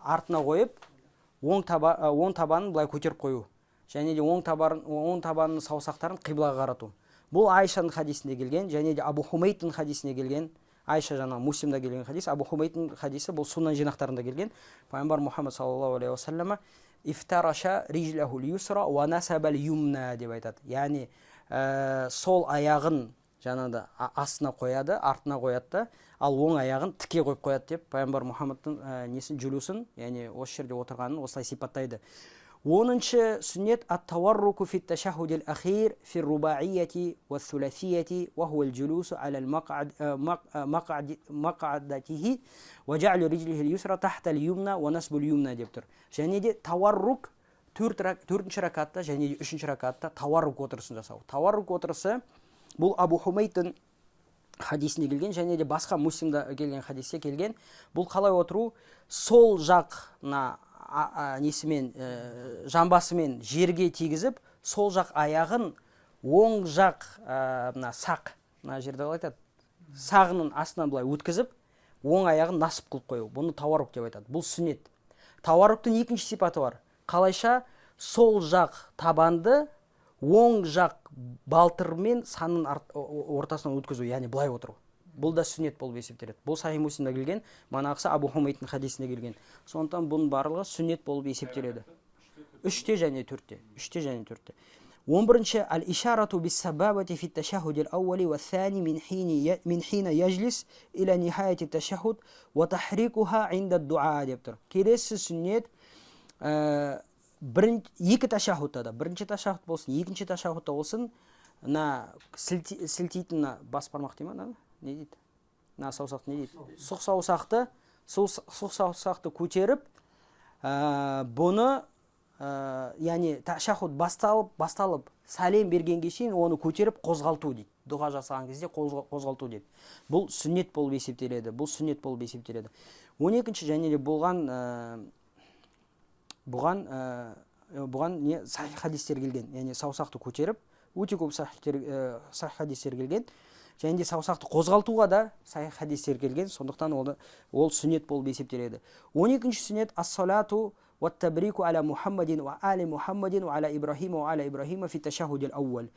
B: артына қойып, оң табанын былай көтеріп қою, және де оң табанының саусақтарын қиблаға қарату. Бұл Айшаның хадисінде келген, және де Абу Хумейттің хадисінде келген. Айша жаңа Муслимда келген хадис, Абу Хумейттің хадисі бұл Сунан жинақтарында келген. Пайғамбар Мұхаммад саллаллаху алейхи уассалама ифтараша риджлахул юсра ва насабал юмна деп айтады. Яғни сол аяғын жаңада астына қояды, артына қояды, ал оң аяғын тіке қойып қояды деп пайғамбар Мұхаммадтың несін жүлусін, яғни осы жерде отырғанын осылай сипаттайды. 10-шы сүннет ат-таварруку фи ташаххуд ал-ахир фи рубаиyyati ва thulathiyati ва хува al-julus ala al-maq'adatihi ва ja'lu rijlihi al-yusra tahta al-yumna ва nasbu al-yumna деп тұр. Және де таваррук 4-ші ракатта және де 3-ші ракатта таваррук отырысын жасау. Таваррук отырысы бұл Абу Хумейттің хадисінде келген, және де басқа Муслимда келген хадисте келген. Бұл қалай отыру? Сол жақна несімен, жамбасымен жерге тигізіп, сол жақ аяғын оң жақ сақ, жерде қалай айтады, сағының астынан былай өткізіп, оң аяғын насып қылып қою. Бұны таваррук деп айтады. Бұл сүннет. Таварруктың екінші сипаты бар. Қалайша сол жақ табанды оң жақ балтырмен санның ортасынан өткізу, яғни былай отыру. Бұл да сүннет болып есептеледі. Бұл Сахи Муслимда келген, манағысы Абу Хумейттің хадисінде келген. Сондықтан бұның барлығы сүннет болып есептеледі. 3-те және 4-те. 11-ші ал-ишарату бис-сабабати фи ташаххуд ал-аввали ва ас-сани min hina yajlis ila nihayati at-tashahhud ва tahriquha 'inda ad-du'a деп тұр. Келесі сүннет екі ташаххудта да, бірінші ташаххуд болсын, екінші ташаххудта болсын, сілтейтін бас бармақ деймін, не дейді? Саусақты не дейді? Сұқ саусақты көтеріп, бұны, яғни ташаххуд басталып, сәлем бергенге шейін оны көтеріп қозғалту дейді. Дұға жасаған кезде қозғалту дейді. Бұл сүннет болып есептеледі. 12-ші және де бұған не сахих хадистер келген, яғни саусақты көтеріп, өте көп сахих хадистер келген, және де саусақты қозғалтуға да сахих хадистер келген, сондықтан ол сүннет болып есептеледі. 12-ші сүннет ас-салату ва табрику аля Мухаммадин ва али Мухаммадин ва аля Ибрахима ва аля Ибрахима фи ташаххуд ал-аввал.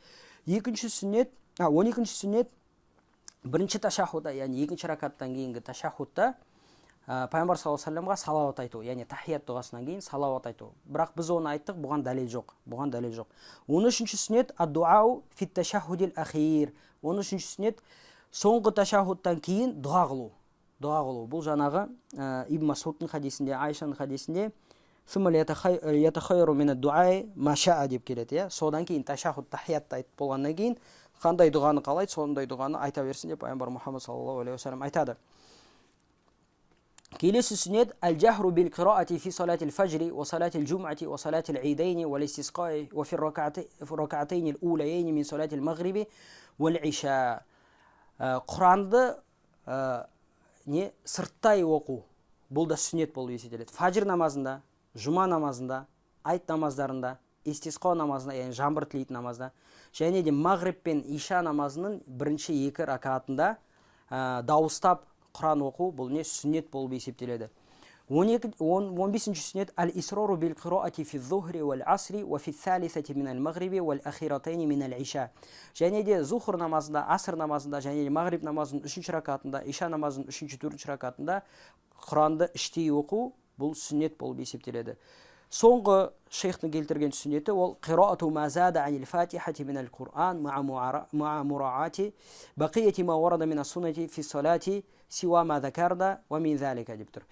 B: 12-ші сүннет бірінші ташаххудта, яғни екінші ракаттан кейінгі ташаххудта пайғамбар саллаллаху алейхи вассаламға салауат айту, яғни тахият дұғасынан кейін салауат айту. Бірақ біз оны айттық, бұған дәлел жоқ. 13-ші сүннет ад-дуау фи ташаххуд ал-ахир. 13-ші сүннет соңғы ташаххудтан кейін дұға қылу. Бұл жаңағы Ибн Масудтың хадисінде, Айшаның хадисінде ثم يتخير من الدعاء ما شاء деп келеді. Содан кейін ташаххуд тахиятты айтып болғаннан кейін қандай дұғаны қалайды, сондай дұғаны айта берсін деп пайғамбар Мұхаммад саллаллаху алейхи уассалам айтады. Келесі сүннет аль-жахру бил қираати фи салати al-фаджри ва салати al-джумъати ва салати al-идайни ва al-истисқаи ва фи ракатайни al-улайайни мин салати al-мағриби ва al-иша. Құранды сырттай оқу. Бұл да сүннет болып есептеледі. Фаджр намазында, жұма намазында, айт намаздарында, истисқа намазында, яғни жаңбыр тілейтін намазда, және де мағриб пен иша намазының бірінші 2 ракатында дауыстап Құран оқу, бұл не сүннет болып есептеледі. 15-ші сүннет ал-исрару бил қираати фи зухри вал асри ва фи салисати мин ал-мағриби вал ахиратайни мин ал-иша. Және де зухр намазында, аср намазында, және де мағриб намазының 3-ші ракатында, иша намазының 3-ші, 4-ші ракатында Құранды іштей оқу, бұл сүннет болып есептеледі. Соңғы шейхтің келтірген сүннеті ол қираату мазада анил фатихати мин ал-Құран ма мураати бақияти ма варада мин ас-суннати фи салати сиуа ма закарда ва мин залика деп тұр.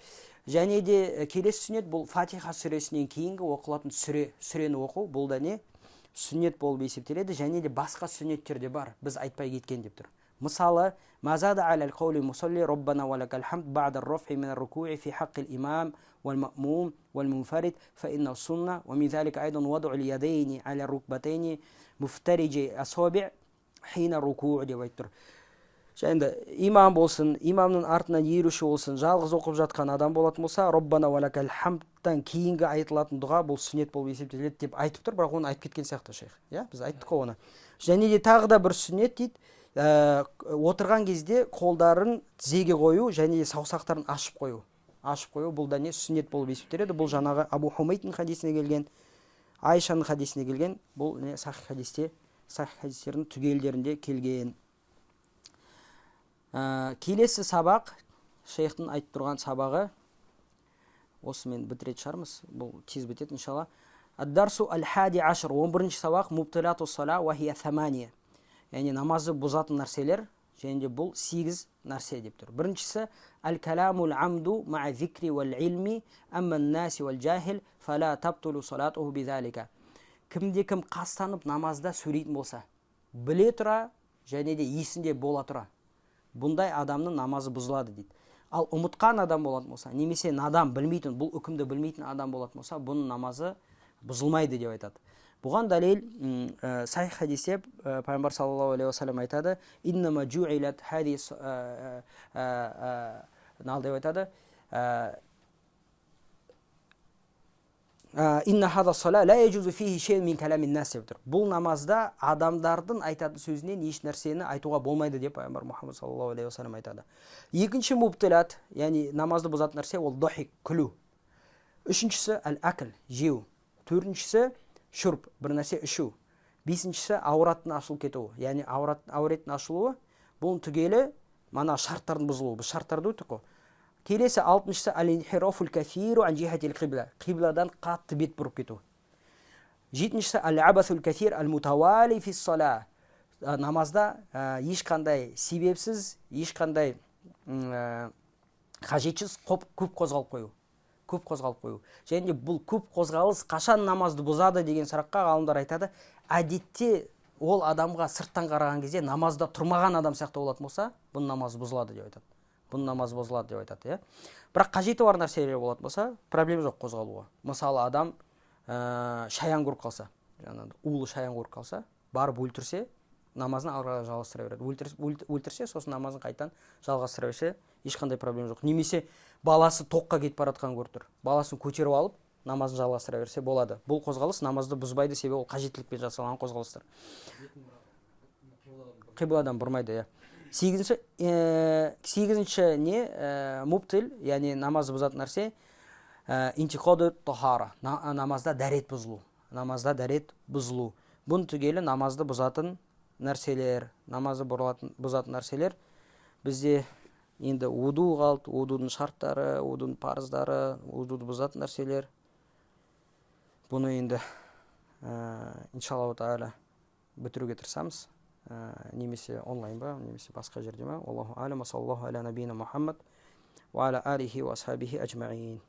B: Және де келесі сүннет бұл Фатиха сүресінен кейінгі оқылатын сүрені оқу, бұл да не сүннет болып есептеледі, және де басқа сүннеттер де бар, біз айтпай кеткен деп тұр. Мысалы, мазада алал қаули мусалли роббана ва лакал хамд бa'да ар-раф'i мин ар-руку'i фи хаққи al-имам wal-ma'mum wal-munfarid fa inna as-sunnah wa min dhalika aydan wad'u al-yadayni ala ar-rukbatayni muftariji as-sabi' hina ar-ruku' деп айтып тұр. Және имам болсын, имамның артынан еруші болсын, жалғыз оқып жатқан адам болатын болса, роббана ва лакал хамдтан кейінгі айтылатын дұға бұл сүннет болып есептеледі деп айтып тұр, бірақ оны айтып кеткен сияқты шейх. Біз айттық қой оны. Және де тағы да бір сүннет дейді, отырған кезде қолдарын тізеге қою және саусақтарын ашып қою. ашып қою бұл да не сүннет болып есептеледі. Бұл жаңағы Абу Хумейттің хадисіне келген, Айшаның хадисіне келген, бұл не сахих хадистердің түгелдерінде келген. Келесі сабақ, шейхтің айтып тұрған сабағы, осымен бітіретін шығармыз, бұл тез бітеді иншалла. Ад-дарсу аль-хади ашр, 11-ші сабақ, мубтилату сала ва хия самания. Яғни намазы бұзатын нәрселер, және де бұл 8 нәрсе деп тұр. Біріншісі аль-каламу аль-амду ма'a зикри вал-илми амма ан-наси вал-джахил фала табтулу салатуху бидалика. Кімде-кім қастанып намазда сөйлейтін болса, біле тұра және де есінде бола тұра, бұндай адамның намазы бұзылады дейді. Ал ұмытқан адам болатын болса, немесе надан білмейтін, бұл үкімді білмейтін адам болатын болса, бұның намазы бұзылмайды деп айтады. Бұған дәлел сахих хадисте пайғамбар саллаллаху алейхи уассалам айтады: "Иннама жуилат хадис" нал деп айтады. "Инна хада сала ла яджузу фихи шей'ун мин каламин нас" деп тұр. Бұл намазда адамдардың айтатын сөзінен еш нәрсені айтуға болмайды деп пайғамбар Мұхаммад саллаллаху алейхи уассалам айтады. Екінші мубтилат, яғни намазды бұзатын нәрсе ол дохик, күлу. Үшіншісі ал-акл, жеу. Төртіншісі шурб, бір нәрсе ішу. Бесіншісі аураттың ашылып кетуі, яғни ауреттің ашылуы, бұл түгелі мана шарттардың бұзылуы. Біз шарттарды өттік қой. Келесі алтыншысы ал-инхирафул кафиру ан жихатил қибла, қибладан қатты бет бұрып кету. Жетіншісі ал-абасул кафир ал-мутавали фис сала, намазда ешқандай себепсіз, ешқандай қажетсіз көп қозғалып қою. Көп қозғалып қою. Және де бұл көп қозғалыс қашан намазды бұзады деген сұраққа ғалымдар айтады, әдетте ол адамға сырттан қараған кезде намазда тұрмаған адам сияқты болатын болса, бұның намазы бұзылады деп айтады. Бұның намазы бұзылады деп айтады, Бірақ қажеті бар нәрселер болатын болса, проблема жоқ қозғалуға. Мысалы, адам шаян көріп қалса, улы шаян көріп қалса, барып өлтірсе, намазын алға жалғастыра береді. Өлтірсе, сосын намазын қайтан жалғастыра берсе, ешқандай проблема жоқ. Немесе баласы тоққа кетіп баратқан көріп тұр. Баласын көтеріп алып, намазын жалғастыра берсе болады. Бұл қозғалыс намазды бұзбайды, себебі ол қажеттілікпен жасалған қозғалыстар. Қибладан бұрмайды, Сегізінші не мубтил, яғни намазды бұзатын нәрсе интиқаду тахара, намазда дәрет бұзылу. Намазда дәрет бұзылу. Бұн түгелі намазды бұзатын нәрселер, намазды бұзатын нәрселер. Бізде енді уду қалды, удудың шарттары, удудың парыздары, удуды бұзатын нәрселер. Бұны енді иншаллаху тағала бітіруге тырысамыз. Немесе онлайн ба, немесе басқа жерде ма. Аллаху алям, саллаллаху аля набийна Мухаммад ва аля алихи ва асхабихи аджмаин.